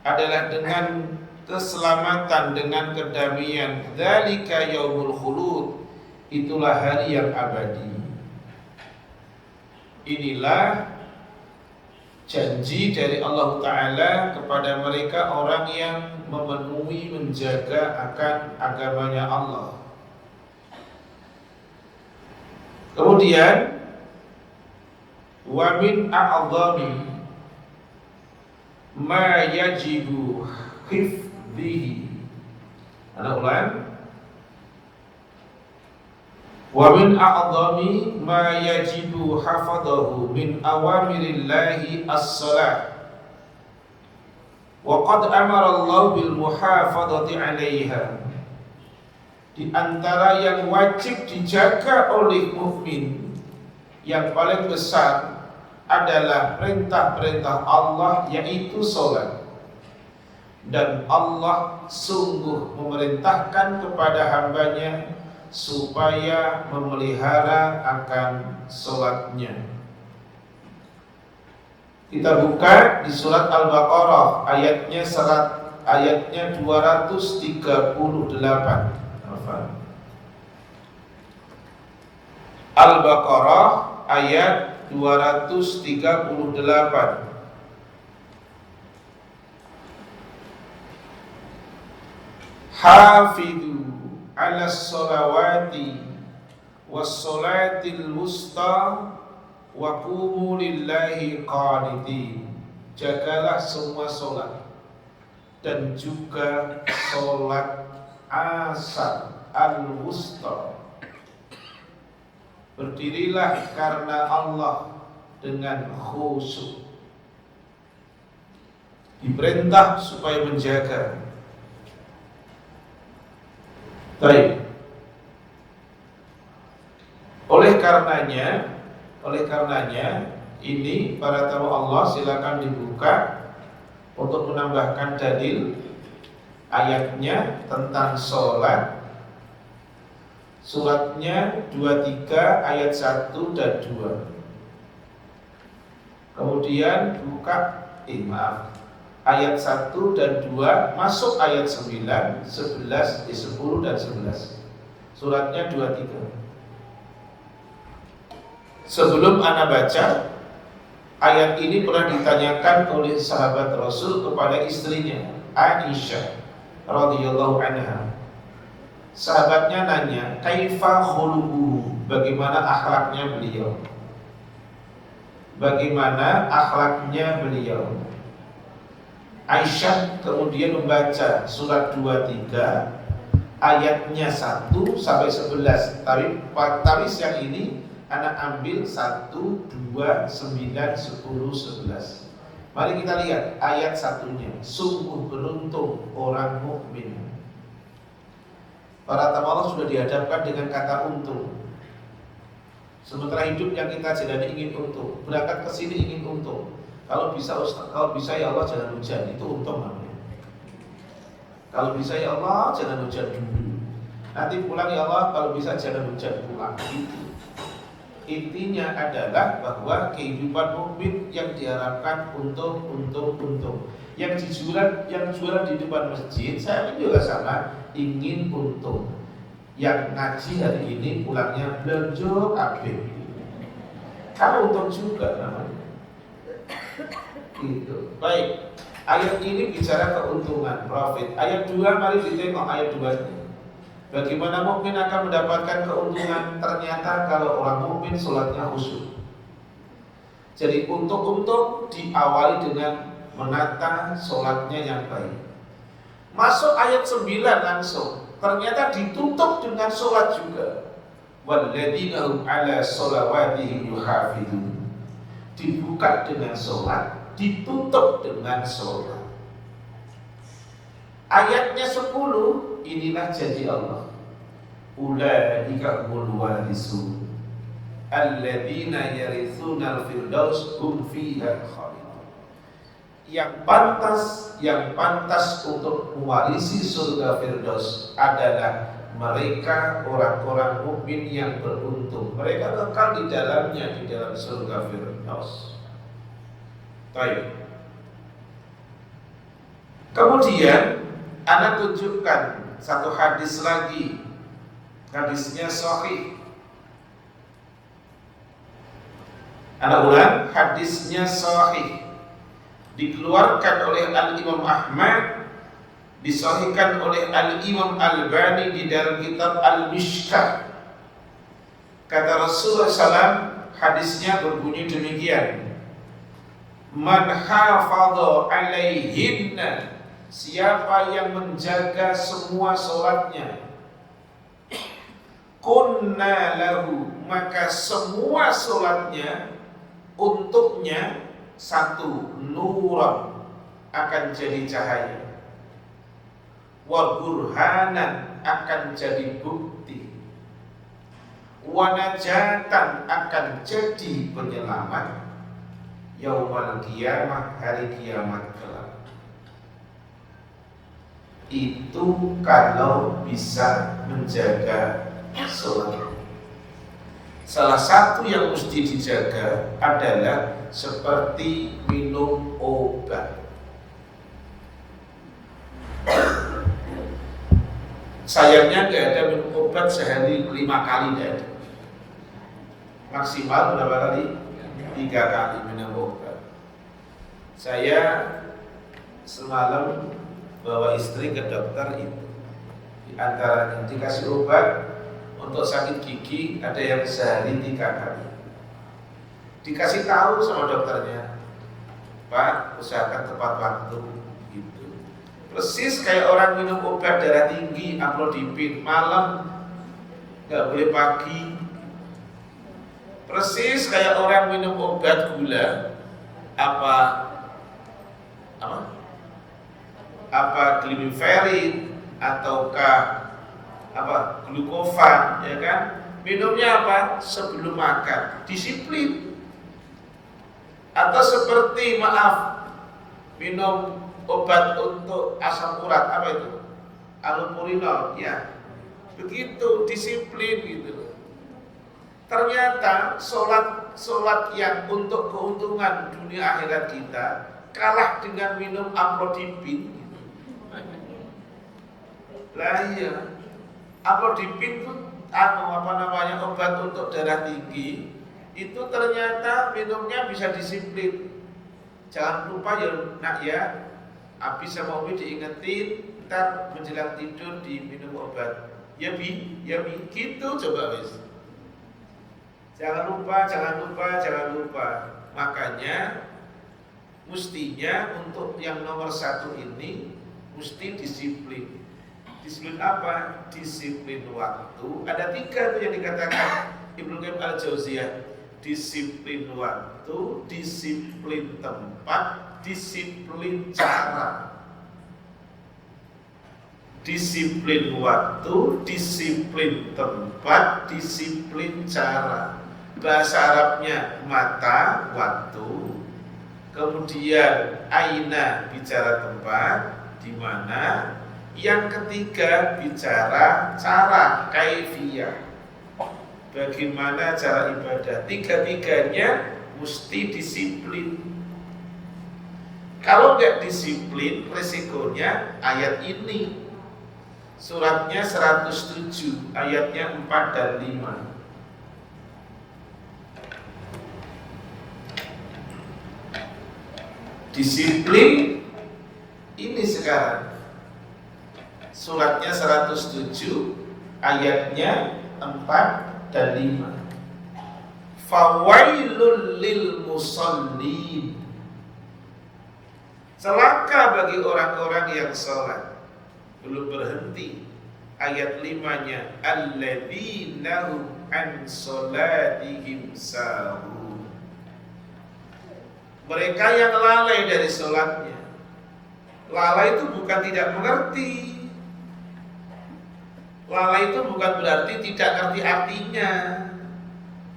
adalah dengan keselamatan, dengan kedamaian. Dzalika yaumul khulud, itulah hari yang abadi. Inilah janji dari Allah Ta'ala kepada mereka orang yang memenuhi, menjaga akan agamanya Allah. Kemudian wa min a'dhami ma yajibu hifdhihi. Ada ulang. Wa min a'dhami ma yajibu hafadhahu min awamirillahi as-salah. Wa qad amara Allah bil muhafadhati 'alaiha. Di antara yang wajib dijaga oleh mukmin yang paling besar adalah perintah-perintah Allah, yaitu sholat. Dan Allah sungguh memerintahkan kepada hambanya supaya memelihara akan sholatnya. Kita buka di surat Al-Baqarah ayatnya 238. Al-Baqarah ayat 238. Hafidhu 'alas sholawati was sholatil wusta wa qumu lillahi qanitin. Jagalah semua sholat dan juga sholat asar al-wusta. Berdirilah karena Allah dengan khusyuk. Diperintah supaya menjaga. Baik. Oleh karenanya ini para tamu Allah silakan dibuka untuk menambahkan dalil ayatnya tentang sholat. Suratnya 23 ayat 1 dan 2. Kemudian buka ayat 1 dan 2 masuk ayat 9, 11, 10 dan 11. Suratnya 23. Sebelum ana baca, ayat ini pernah ditanyakan oleh sahabat Rasul kepada istrinya Aisyah radhiyallahu anha. Sahabatnya nanya, kaifa khuluquhu, bagaimana akhlaknya beliau? Bagaimana akhlaknya beliau? Aisyah kemudian membaca surat 23 ayatnya 1 sampai 11. Tapi siang ini anak ambil 1, 2, 9, 10, 11. Mari kita lihat ayat satunya. Sungguh beruntung orang mukmin. Para tamu Allah sudah dihadapkan dengan kata untung. Sementara hidup yang kita jalani ingin untung, berangkat ke sini ingin untung. Kalau bisa ya Allah jangan hujan, itu untung namanya. Kalau bisa ya Allah jangan hujan dulu. Nanti pulang ya Allah, kalau bisa jangan hujan pulang. Intinya adalah bahwa kehidupan mukmin yang diharapkan untung. Yang jualan di depan masjid, saya pun juga sama, ingin untung. Yang ngaji hari ini pulangnya belanja kabeh. Kalau untung juga namanya. Gitu. Baik. Ayat ini bicara keuntungan, profit. Ayat 2 mari ditengok ayat 2-nya. Bagaimana mukmin akan mendapatkan keuntungan? Ternyata kalau orang mukmin sholatnya khusyuk. Jadi untuk diawali dengan menata sholatnya yang baik. Masuk ayat 9 langsung. Ternyata ditutup dengan sholat juga. Walladzina hum 'ala sholawatihim yuhafidun. Dibuka dengan sholat, ditutup dengan sholat. Ayatnya 10, inilah janji Allah. Ulaika humul warisun alladzina yarithunal firdaus hum fiha khalidun. Yang pantas untuk mewarisi surga Firdaus adalah mereka orang-orang mukmin yang beruntung. Mereka kekal di dalamnya, di dalam surga Firdaus. Baik. Kemudian Anda tunjukkan satu hadis lagi. Hadisnya sahih. Anda ulang, hadisnya sahih. Dikeluarkan oleh Al-Imam Ahmad, disahihkan oleh Al-Imam Al-Albani di dalam kitab Al-Mishkah. Kata Rasulullah SAW, hadisnya berbunyi demikian: Man hafadha alaihinna, siapa yang menjaga semua sholatnya, kunna lahu, maka semua sholatnya untuknya satu, nuran, akan jadi cahaya, wa burhanan, akan jadi bukti, wa najatan, akan jadi penyelamat, yaumal qiyamah, hari kiamat kelak. Itu kalau bisa menjaga sholat. Salah satu yang mesti dijaga adalah seperti minum obat. Sayangnya nggak ada minum obat sehari 5 kali, tidak ada. Maksimal berapa kali? 3 kali minum obat. Saya semalam bawa istri ke dokter itu. Di antara dikasih obat untuk sakit gigi, ada yang sehari 3 kali. Dikasih tahu sama dokternya, Pak, usahakan tepat waktu gitu. Persis kayak orang minum obat darah tinggi, amlodipin, malam nggak boleh pagi. Persis kayak orang minum obat gula, apa glimeferin ataukah glukofan, ya kan? Minumnya apa? Sebelum makan, disiplin. Atau seperti minum obat untuk asam urat, apa itu? Allopurinol, ya. Begitu, disiplin gitu. Ternyata sholat yang untuk keuntungan dunia akhirat kita kalah dengan minum amlodipin. Lah iya, amlodipin itu obat untuk darah tinggi. Itu ternyata minumnya bisa disiplin. Jangan lupa ya nak ya, habis sama Umi diingetin, ntar menjelang tidur diminum obat. Ya bi, gitu coba wis. Jangan lupa. Makanya mestinya untuk yang nomor 1 ini mesti disiplin. Disiplin apa? Disiplin waktu. Ada 3 tuh yang dikatakan Ibnu Qayyim Al-Jauziyah. Disiplin waktu, disiplin tempat, disiplin cara. Disiplin waktu, disiplin tempat, disiplin cara. Bahasa Arabnya mata, waktu. Kemudian aina, bicara tempat, di mana. Yang ketiga bicara cara, kaifiyah. Bagaimana cara ibadah? 3-tiganya mesti disiplin. Kalau nggak disiplin, resikonya ayat ini. Suratnya 107, ayatnya 4 dan 5. Disiplin ini sekarang. Suratnya 107, ayatnya 4 dan 5. Fawailul lil musallin. Celaka bagi orang-orang yang sholat. Belum berhenti. Ayat 5-nya, alladzina hum an sholatihim sahun. Mereka yang lalai dari sholatnya. Lalai itu bukan tidak mengerti. Lalai itu bukan berarti tidak ngerti artinya.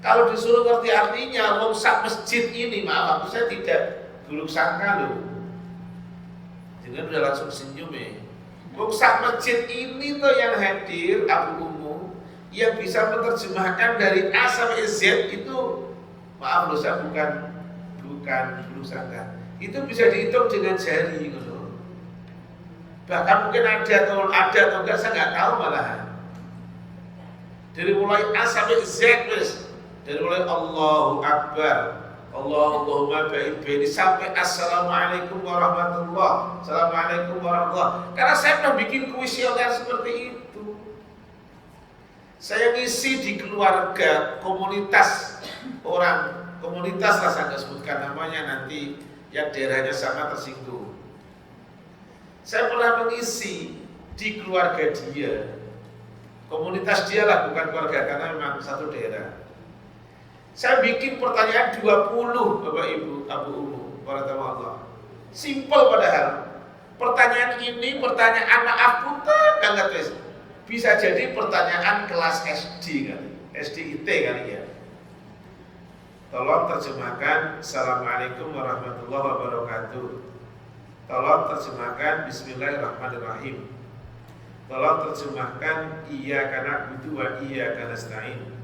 Kalau disuruh ngerti artinya, wong sak masjid ini, maaf aku saya tidak buruk sangka loh. Jangan udah langsung senyum ya. Wong sak masjid ini tuh yang hadir Abu Ummu yang bisa menerjemahkan dari A sampai Z itu, maaf loh saya bukan buruk sangka. Itu bisa dihitung dengan jari gitu. Bahkan mungkin ada atau enggak saya nggak tahu malahan. Dari mulai A sampai Z wis. Dari mulai Allahu Akbar, Allahumma ba'id baini sampai Assalamualaikum warahmatullah, Assalamualaikum warahmatullah. Karena saya pernah bikin kuesioner seperti itu. Saya ngisi di keluarga komunitas komunitas lah saya nggak sebutkan namanya nanti yang daerahnya sama tersinggung. Saya pernah mengisi di keluarga dia, komunitas dia lah, bukan keluarga karena memang satu daerah. Saya bikin pertanyaan 20 Bapak Ibu Abu Ummu para tamu Allah. Simpel padahal. Pertanyaan ini pertanyaan maaf punten banget wis. Bisa jadi pertanyaan kelas SD kali. SD IT kali ya. Tolong terjemahkan Assalamualaikum warahmatullahi wabarakatuh. Tolong terjemahkan Bismillahirrahmanirrahim. Tolong terjemahkan Iyyaka na'budu wa iyyaka nasta'in.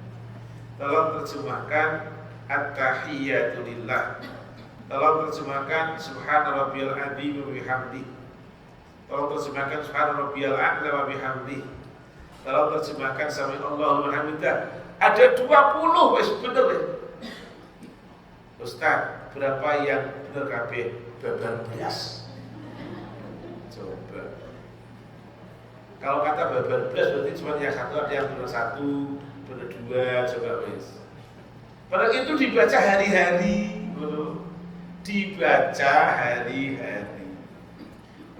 Tolong terjemahkan At-tahiyyatu lillah. Tolong terjemahkan Subhana rabbiyal azim wa bihamdi. Tolong terjemahkan Subhana rabbiyal a'la wa bihamdi. Tolong terjemahkan Sami Allahu liman hamidah. Ada 20 wis bener ya. Ustaz, berapa yang bener kabeh? Babar belas. Coba. Kalau kata babar belas berarti cuma yang satu, ada yang bener satu, bener dua, coba wis. Padahal itu dibaca hari-hari, dibaca hari-hari.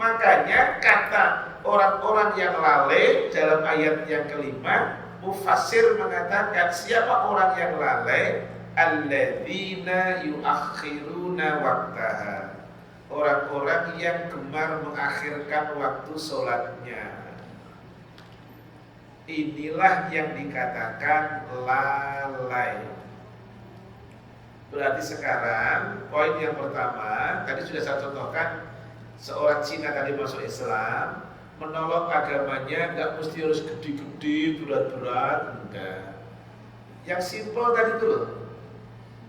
Makanya kata orang-orang yang lalai dalam ayat yang kelima, mufassir mengatakan siapa orang yang lalai? Alladzina yuakhiruna waqtaha. Orang-orang yang gemar mengakhirkan waktu sholatnya. Inilah yang dikatakan lalai. Berarti sekarang poin yang pertama tadi sudah saya contohkan, seorang Cina tadi masuk Islam, menolong agamanya nggak mesti harus gede-gede, berat-berat, enggak. Yang simpel tadi itu loh,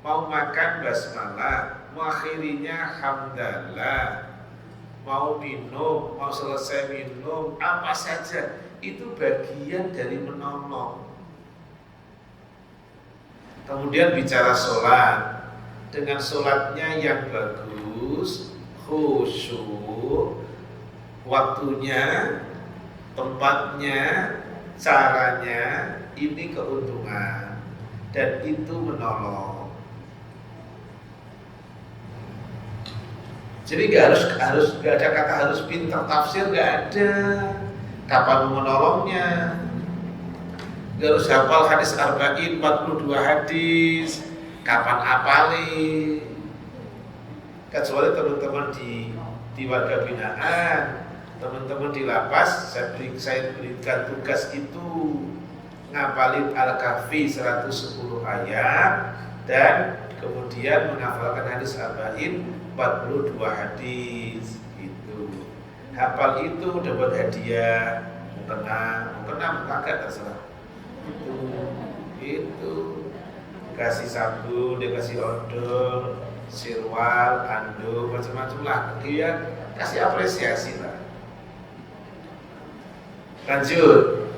mau makan basmalah, mengakhirinya hamdalah, mau minum, mau selesai minum, apa saja itu bagian dari menolong. Kemudian bicara sholat, dengan sholatnya yang bagus, khusyuk, waktunya, tempatnya, caranya, ini keuntungan dan itu menolong. Jadi gak ada kata harus pintar tafsir, gak ada. Kapan menolongnya? Gak harus hafal hadis arba'in 42 hadis. Kapan apali? Kecuali teman-teman di warga binaan, teman-teman di lapas, saya berikan tugas itu ngapalin Al-Kahfi 110 ayat dan kemudian menghafalkan hadis arba'in 42 hadis. Hafal itu dapat hadiah, mau kena kagak terserah. Itu kasih sabun, dia kasih odol, sirwal, anduk, macam-macam lah. Dia kasih apresiasi lah. Lanjut.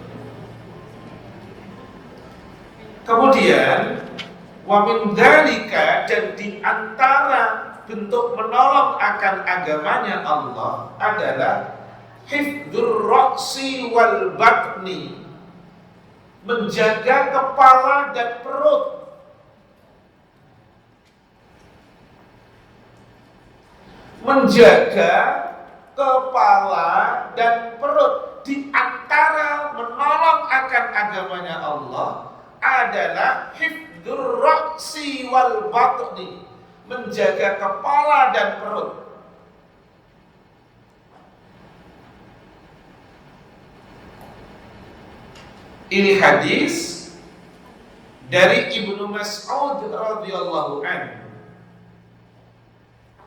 Kemudian wa min dzalika, dan di antara bentuk menolong akan agamanya Allah adalah hifdzur ra'si wal batni, menjaga kepala dan perut. Menjaga kepala dan perut, di antara menolong akan agamanya Allah adalah hifdzur ra'si wal batni, menjaga kepala dan perut. Ini hadis dari Ibnu Mas'ud radhiyallahu anhu,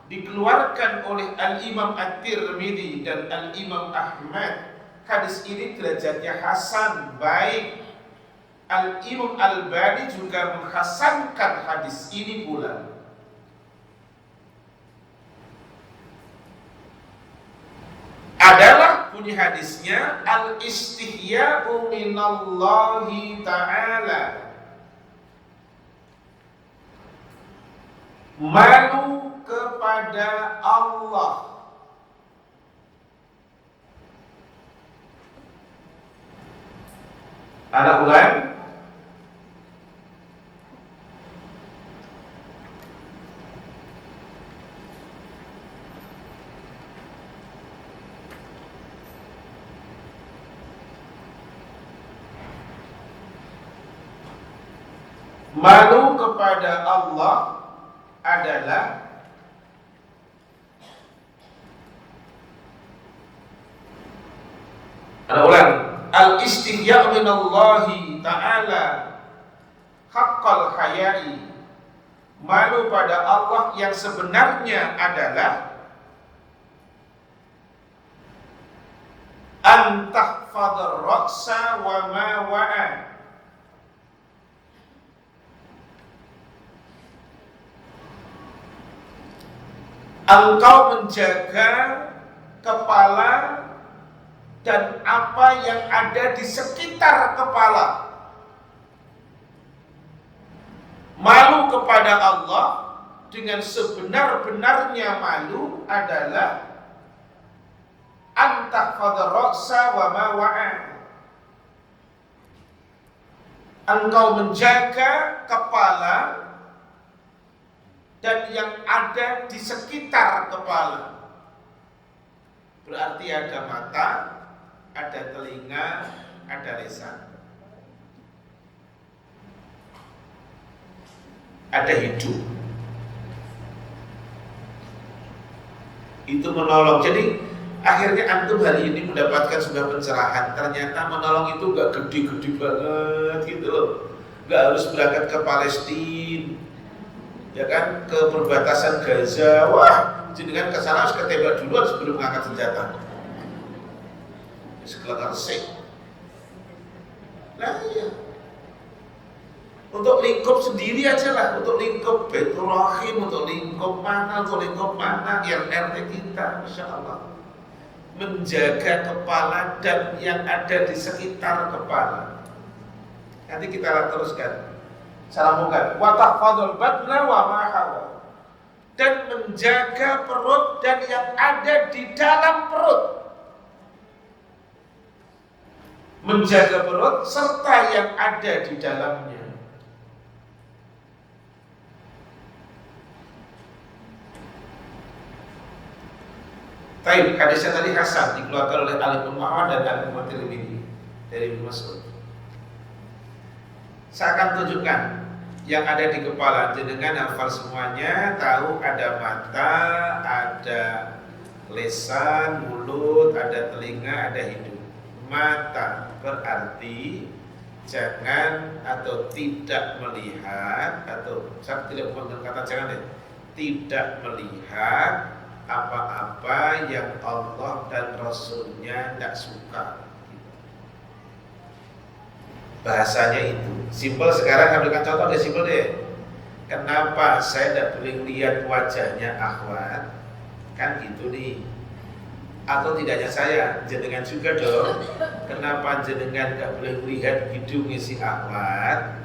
dikeluarkan oleh Al-Imam At-Tirmidzi dan Al-Imam Ahmad. Hadis ini derajatnya hasan, baik. Al-Imam Al-Albani juga menghasankan hadis ini pula. Adalah bunyi hadisnya al-istihya'u minallahi ta'ala, malu kepada Allah. Anak ulang. Malu kepada Allah adalah al-istihya' minallahi ta'ala haqqal haya'i. Malu pada Allah yang sebenarnya adalah an tahfadhar ra'sa wa ma wa'a, engkau menjaga kepala dan apa yang ada di sekitar kepala. Malu kepada Allah dengan sebenar-benarnya malu adalah an tahfadhar ra'sa wa ma wa'a, engkau menjaga kepala dan yang ada di sekitar kepala. Berarti ada mata, ada telinga, ada lisan, ada hidung. Itu menolong. Jadi akhirnya antum hari ini mendapatkan sebuah pencerahan. Ternyata menolong itu gak gede-gede banget gitu loh. Gak harus berangkat ke Palestina, ya kan, ke perbatasan Gaza. Wah, jenengan kesana harus ketembak duluan sebelum mengangkat senjata. Sekeletar sek. Nah iya, untuk lingkup sendiri aja lah, untuk lingkup Baitur Rahim, untuk lingkup mana, RT kita, Masya Allah. Menjaga kepala dan yang ada di sekitar kepala. Nanti kita teruskan. Sambungkan. Wa tahfadzul batna wa ma hawa, dan menjaga perut dan yang ada di dalam perut. Menjaga perut serta yang ada di dalamnya. Baik, hadisnya tadi hasan, dikeluarkan oleh Al-Imam Muhammad dan Al-Imam Tirmidzi dari Ibnu Mas'ud. Saya akan tunjukkan yang ada di kepala. Jenengan hafal semuanya, tahu ada mata, ada lisan, mulut, ada telinga, ada hidung. Mata berarti jangan atau tidak melihat, atau saya tidak menggunakan kata jangan deh, tidak melihat apa-apa yang Allah dan Rasulnya tidak suka. Bahasanya itu simpel. Sekarang ambilkan contoh deh, simpel deh. Kenapa saya tidak boleh lihat wajahnya akhwat? Kan gitu nih. Atau tidak hanya saya, jenengan juga dong. Kenapa jenengan tidak boleh lihat hidungnya si akhwat?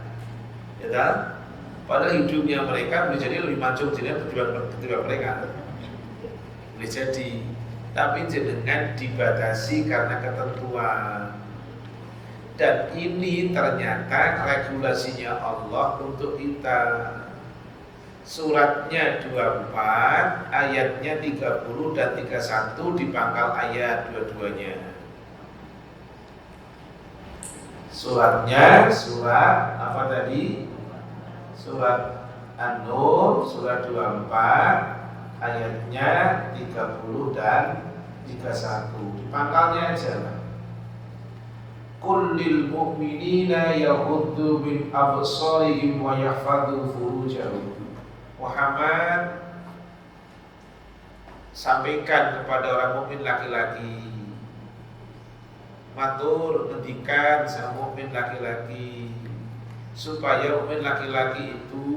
Ya tak? Padahal hidungnya mereka boleh jadi lebih mancung jenengan ketimbang mereka. Boleh jadi. Tapi jenengan dibatasi karena ketentuan. Dan ini ternyata regulasinya Allah untuk kita. Suratnya 24, ayatnya 30 dan 31 di pangkal ayat dua-duanya. Suratnya surat apa tadi? Surat An-Nur, surat 24, ayatnya 30 dan 31. Di pangkalnya aja lah. kullil mu'minina yaghuddu min absarihim wa yahfadhu furujahum. Muhammad, sampaikan kepada orang mukmin laki-laki, matur ngendikan sama mukmin laki-laki supaya mukmin laki-laki itu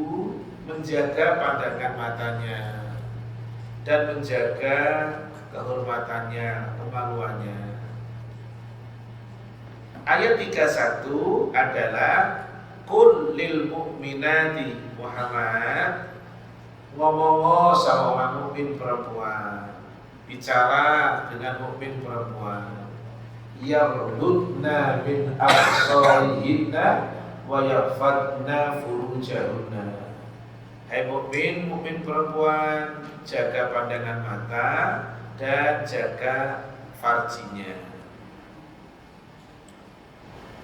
menjaga pandangan matanya dan menjaga kehormatannya, kemaluannya. Ayat 31 adalah qul lil mu'minati, Muhammad ngomong sama orang mukmin perempuan, bicara dengan mukmin perempuan, yaghdudna min absarihinna wa yahfadna furujahunna. Hai mukmin perempuan, jaga pandangan mata dan jaga farjinya.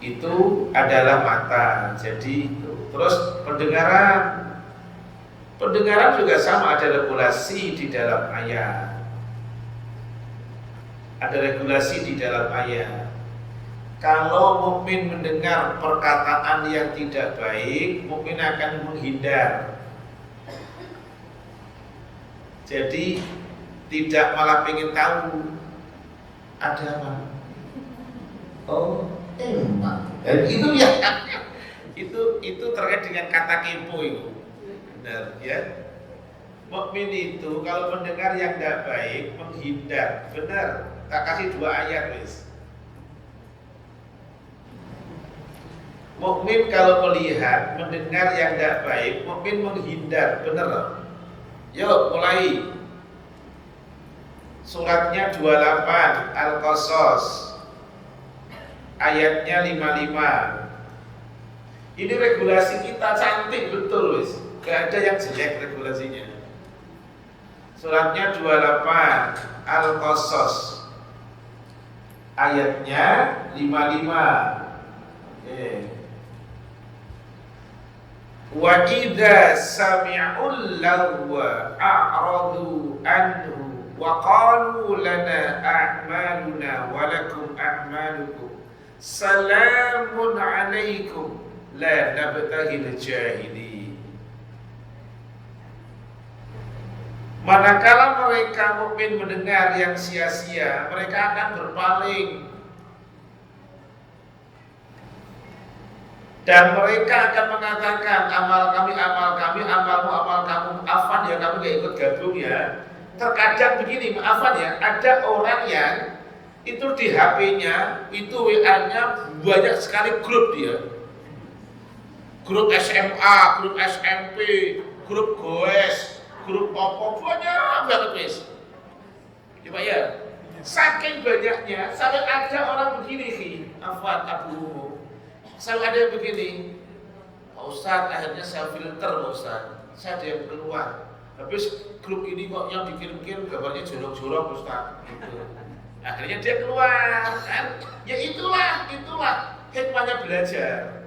Itu adalah mata. Jadi terus pendengaran juga sama, ada regulasi di dalam ayat. Ada regulasi di dalam ayat. Kalau mukmin mendengar perkataan yang tidak baik, mukmin akan menghindar. Jadi tidak malah pengen tahu ada apa. Oh, emang. Itu ya. Itu terkait dengan kata kepo itu. Benar ya. Mukmin itu kalau mendengar yang tidak baik menghindar. Benar. Tak kasih 2 ayat wis. Mukmin kalau melihat, mendengar yang tidak baik, mukmin menghindar. Benar. Yuk mulai. Suratnya 28 Al-Qasas, ayatnya 55. Ini regulasi kita cantik betul wis. Gak ada yang jelek regulasinya. Suratnya 28 Al-Qasas, ayatnya 55. Wa idza sami'ul lagwa a'radu anhu wa qalu lana a'maluna wa lakum a'malukum salamun 'alaikum la nabtaghil jahilin. Manakala mereka mukmin mendengar yang sia-sia, mereka akan berpaling dan mereka akan mengatakan amal kami, amalmu, amal kamu, afan ya, kamu gak ikut gabung ya. Terkadang begini, maafan ya, ada orang yang itu di HP-nya, itu WA-nya banyak sekali grup dia. Grup SMA, grup SMP, grup goes, grup apa, banyak banget wis. Coba ya, saking banyaknya, sampai ada orang begini sih, afan Abu, selalu ada yang begini, Pak Ustadz, akhirnya saya filter Pak Ustadz, saya ada yang keluar. Habis grup ini kok yang dikirim-kirim gambarnya jorok-jorok Ustaz gitu. Akhirnya dia keluar kan. Ya itulah hikmahnya belajar.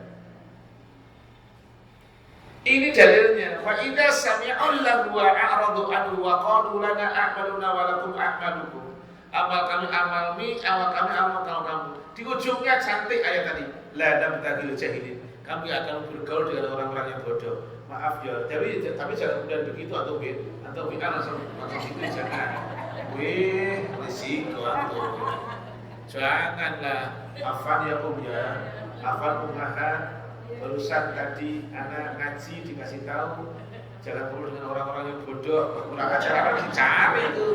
Ini dalilnya. Fa idza sami'u lahu wa a'radu anhu wa qalu lana a'maluna wa lakum a'malukum. Amal kami amalmi, amal kami amal kamu. Di ujungnya cantik ayat tadi. La nabtaghil jahilin. Kami akan bergaul dengan orang-orang yang bodoh. Maaf ya, tapi jangan kemudian begitu atau langsung situ jangan. Risiko atau janganlah. Afan ya ya, afan umahan. Barusan tadi anak ngaji dikasih tahu jangan perlu dengan orang-orang yang bodoh, kurang ajar akan dicari itu.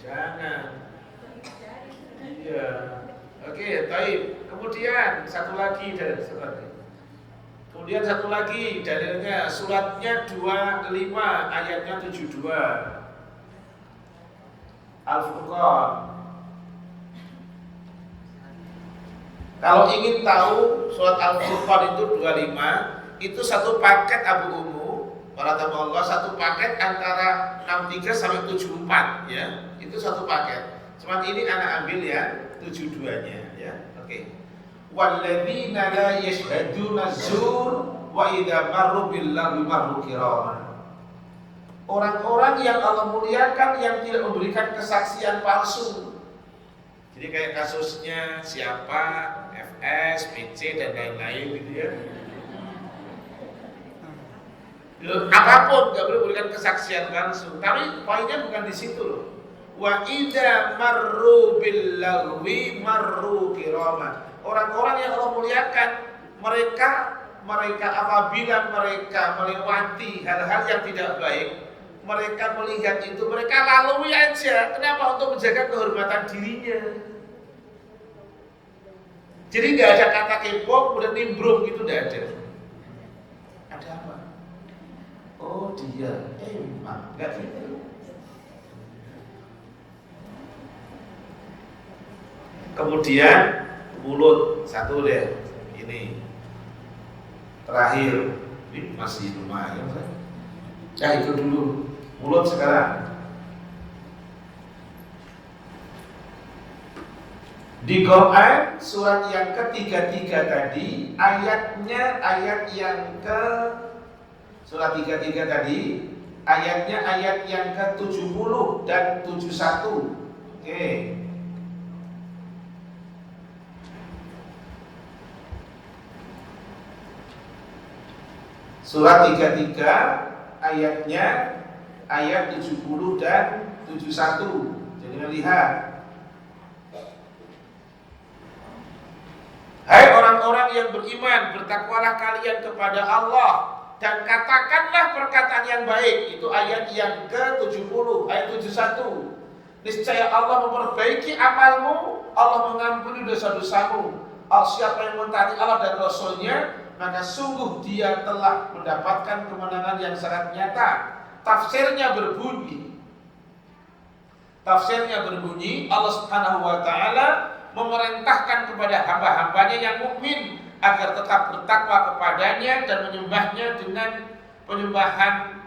Jangan. Iya. Oke, baik. Kemudian satu lagi dari surat. Kemudian satu lagi dalilnya suratnya 25 ayatnya 72 Al-Furqan. Kalau ingin tahu surat Al-Furqan itu 25, itu satu paket Abu Ummu, para tamu Allah, satu paket antara 63 sampai 74 ya. Itu satu paket. Cuman ini anak ambil ya 72-nya ya. Oke. Walladzina la yashhaduna zur wa idza marru billahi marru kiraman. Orang-orang yang Allah muliakan yang tidak memberikan kesaksian palsu. Jadi kayak kasusnya siapa, FS, PC dan lain-lain gitu ya. Apapun nggak boleh memberikan kesaksian langsung. Tapi poinnya bukan di situ loh. Wa idza marru bil lagwi marru kirama. Orang-orang yang Allah muliakan, mereka apabila mereka melewati hal-hal yang tidak baik, mereka melihat itu, mereka lalui aja. Kenapa? Untuk menjaga kehormatan dirinya. Jadi nggak ada kata kepo kemudian nimbrung gitu, nggak ada. Ada apa? Oh dia, emang nggak gitu. Kemudian mulut satu deh, ini terakhir, ini masih lumayan kan? Ya itu dulu, mulut sekarang. Di Quran surat yang ketiga tadi, ayatnya ayat yang ke surat 33 tadi, ayatnya ayat yang ke-70 dan 71. Oke. Surat 33 ayatnya ayat 70 dan 71. Jadi lihat. Hai orang-orang yang beriman, bertakwalah kalian kepada Allah dan katakanlah perkataan yang baik. Itu ayat yang ke-70, ayat 71. Niscaya Allah memperbaiki amalmu, Allah mengampuni dosa-dosamu. Siapa yang mentaati Allah dan Rasulnya, maka sungguh dia telah mendapatkan kemenangan yang sangat nyata. Tafsirnya berbunyi, Allah Subhanahu wa taala memerintahkan kepada hamba-hambanya yang mukmin agar tetap bertakwa kepadanya dan menyembahnya dengan penyembahan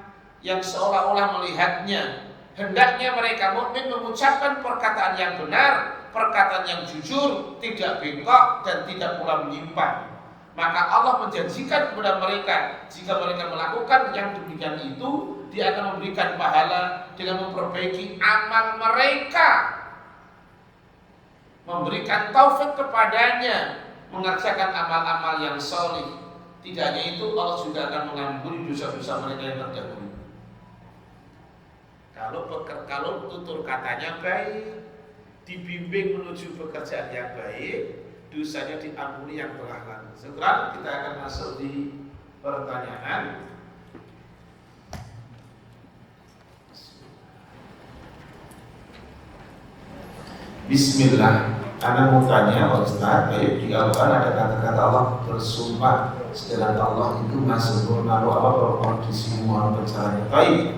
yang seolah-olah melihatnya. Hendaknya mereka mukmin mengucapkan perkataan yang benar, perkataan yang jujur, tidak bengkok dan tidak pula menyimpang. Maka Allah menjanjikan kepada mereka, jika mereka melakukan yang demikian itu, Dia akan memberikan pahala dengan memperbaiki amal mereka, memberikan taufik kepadanya, mengerjakan amal-amal yang solih. Tidak hanya itu, Allah juga akan mengampuni dosa-dosa mereka yang terdahulu. Kalau tutur katanya baik, dibimbing menuju pekerjaan yang baik, dosanya diampuni yang telah lalu. Sekarang kita akan masuk di pertanyaan. Bismillah. Ana mau tanya Ustaz, baik di Al-Quran ada kata-kata Allah bersumpah, sedangkan Allah itu masuk lalu apa berkondisi semua caranya. Baik.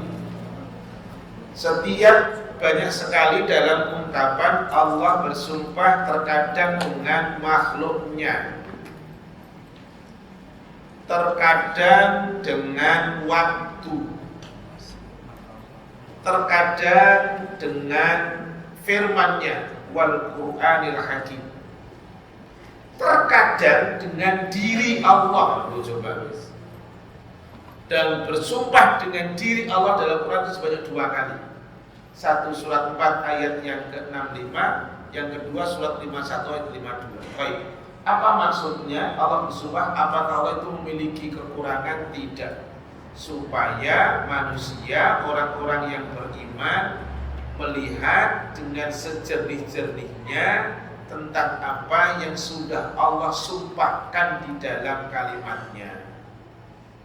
Setiap banyak sekali dalam ungkapan Allah bersumpah terkadang dengan makhluknya, terkadang dengan waktu, terkadang dengan firman-Nya wal Qur'anil Hakim, terkadang dengan diri Allah. Coba dan bersumpah dengan diri Allah dalam Quran itu sebanyak 2 kali. Satu surat 4 ayat yang ke-65, yang kedua surat 51 ayat 52. Baik. Apa maksudnya Allah bersumpah? Apakah Allah itu memiliki kekurangan? Tidak. Supaya manusia, orang-orang yang beriman melihat dengan sejernih-jernihnya tentang apa yang sudah Allah sumpahkan di dalam kalimatnya.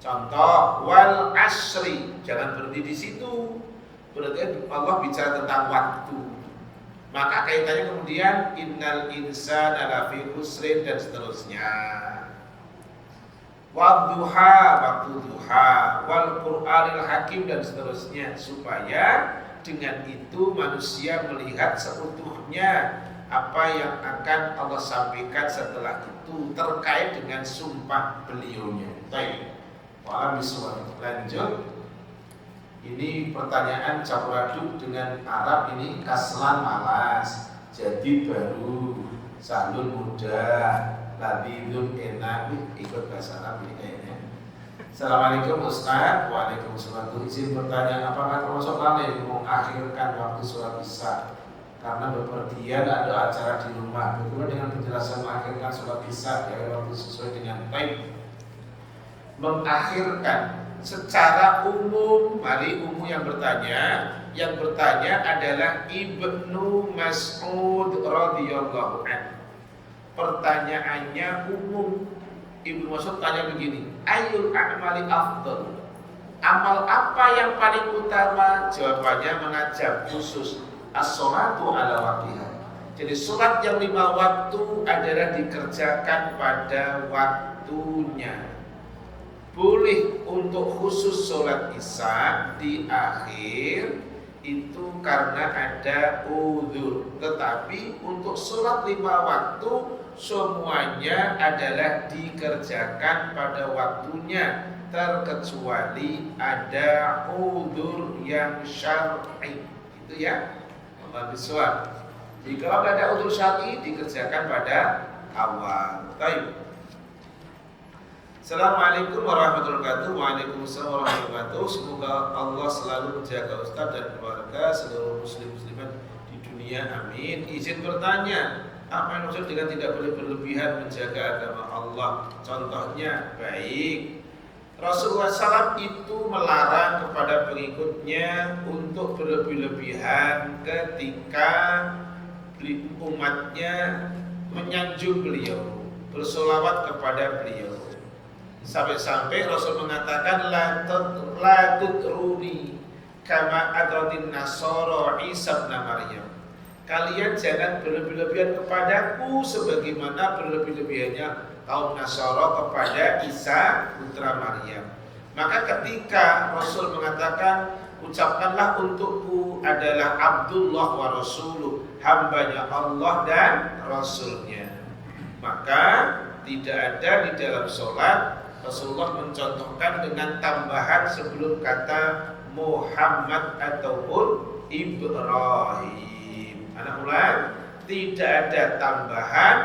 Contoh, wal asri, jangan berhenti di situ. Berarti Allah bicara tentang waktu. Maka kaitannya kemudian innal insana lafi khusrin dan seterusnya. Wadduha, waktu duha, wal Qur'anil Hakim dan seterusnya, supaya dengan itu manusia melihat seutuhnya apa yang akan Allah sampaikan setelah itu terkait dengan sumpah beliaunya. Baik. Wa'ala bisawab. Lanjut. Ini pertanyaan campur aduk dengan Arab, ini kaslan malas, jadi baru, sahlun mudah, labidun enak. Ikut bahasa Arab ini kayaknya. Assalamualaikum Ustaz. Waalaikumsalam. Izin bertanya, apakah termasuk lalai mengakhirkan waktu sholat isya karena bepergian ada acara di rumah. Bagaimana dengan penjelasan mengakhirkan sholat isya di waktu sesuai dengan time? Mengakhirkan secara umum, mari umum yang bertanya adalah Ibnu Mas'ud radhiyallahu anhu. Pertanyaannya umum. Ibnu Mas'ud tanya begini, ayul a'mali afdal? Amal apa yang paling utama? Jawabannya mengajak khusus as-sholatu ala waqtiha. Jadi sholat yang 5 waktu adalah dikerjakan pada waktunya. Boleh untuk khusus sholat isya di akhir itu karena ada udzur. Tetapi untuk sholat 5 waktu semuanya adalah dikerjakan pada waktunya, terkecuali ada udzur yang syar'i. Itu ya, Allah bisawab. Jika ada udzur syar'i dikerjakan pada awal. Baik. Assalamualaikum warahmatullahi wabarakatuh. Waalaikumsalam warahmatullahi wabarakatuh. Semoga Allah selalu menjaga Ustaz dan keluarga seluruh muslim-muslimat di dunia. Amin. Izin bertanya, apa yang maksud dengan tidak boleh berlebihan menjaga agama Allah? Contohnya, baik, Rasulullah SAW itu melarang kepada pengikutnya untuk berlebih-lebihan ketika umatnya menyanjung beliau, bersolawat kepada beliau. Sampai-sampai Rasul mengatakan la tutruni kama adratin nasara Isa bin Maryam. Kalian jangan berlebih-lebihan kepadaku sebagaimana berlebih-lebihannya kaum Nasara kepada Isa putra Maryam. Maka ketika Rasul mengatakan ucapkanlah untukku adalah Abdullah wa Rasuluh, hambanya Allah dan Rasulnya. Maka tidak ada di dalam sholat Rasulullah mencontohkan dengan tambahan sebelum kata Muhammad ataupun Ibrahim. Anak ulang, tidak ada tambahan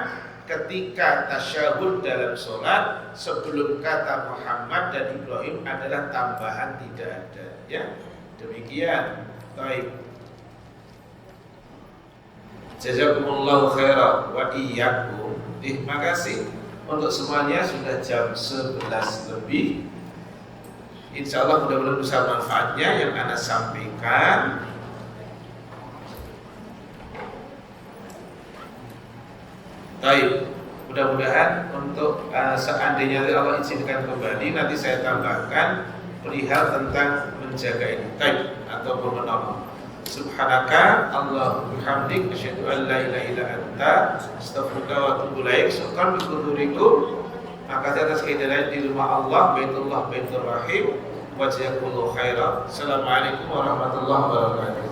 ketika tasyahud dalam sholat sebelum kata Muhammad dan Ibrahim adalah tambahan, tidak ada. Ya, demikian. Baik. Jazakumullahu khairan wa iyyakum. Terima kasih. Untuk semuanya sudah jam 11 lebih. Insya Allah mudah-mudahan bisa manfaatnya yang Anda sampaikan. Baik, mudah-mudahan untuk seandainya Allah izinkan kembali, nanti saya tambahkan perihal tentang menjaga ini. Baik, atau menolong. Subhanaka Allahumma bihamdik asyhadu an la ilaha illa anta astaghfiruka wa atubu ilaik. Syukran bi hudurikum. Maka atas kehadiran di rumah Allah, Baitullah Baitur Rahim. Wa jazakumullahu khairan. Assalamualaikum warahmatullahi wabarakatuh.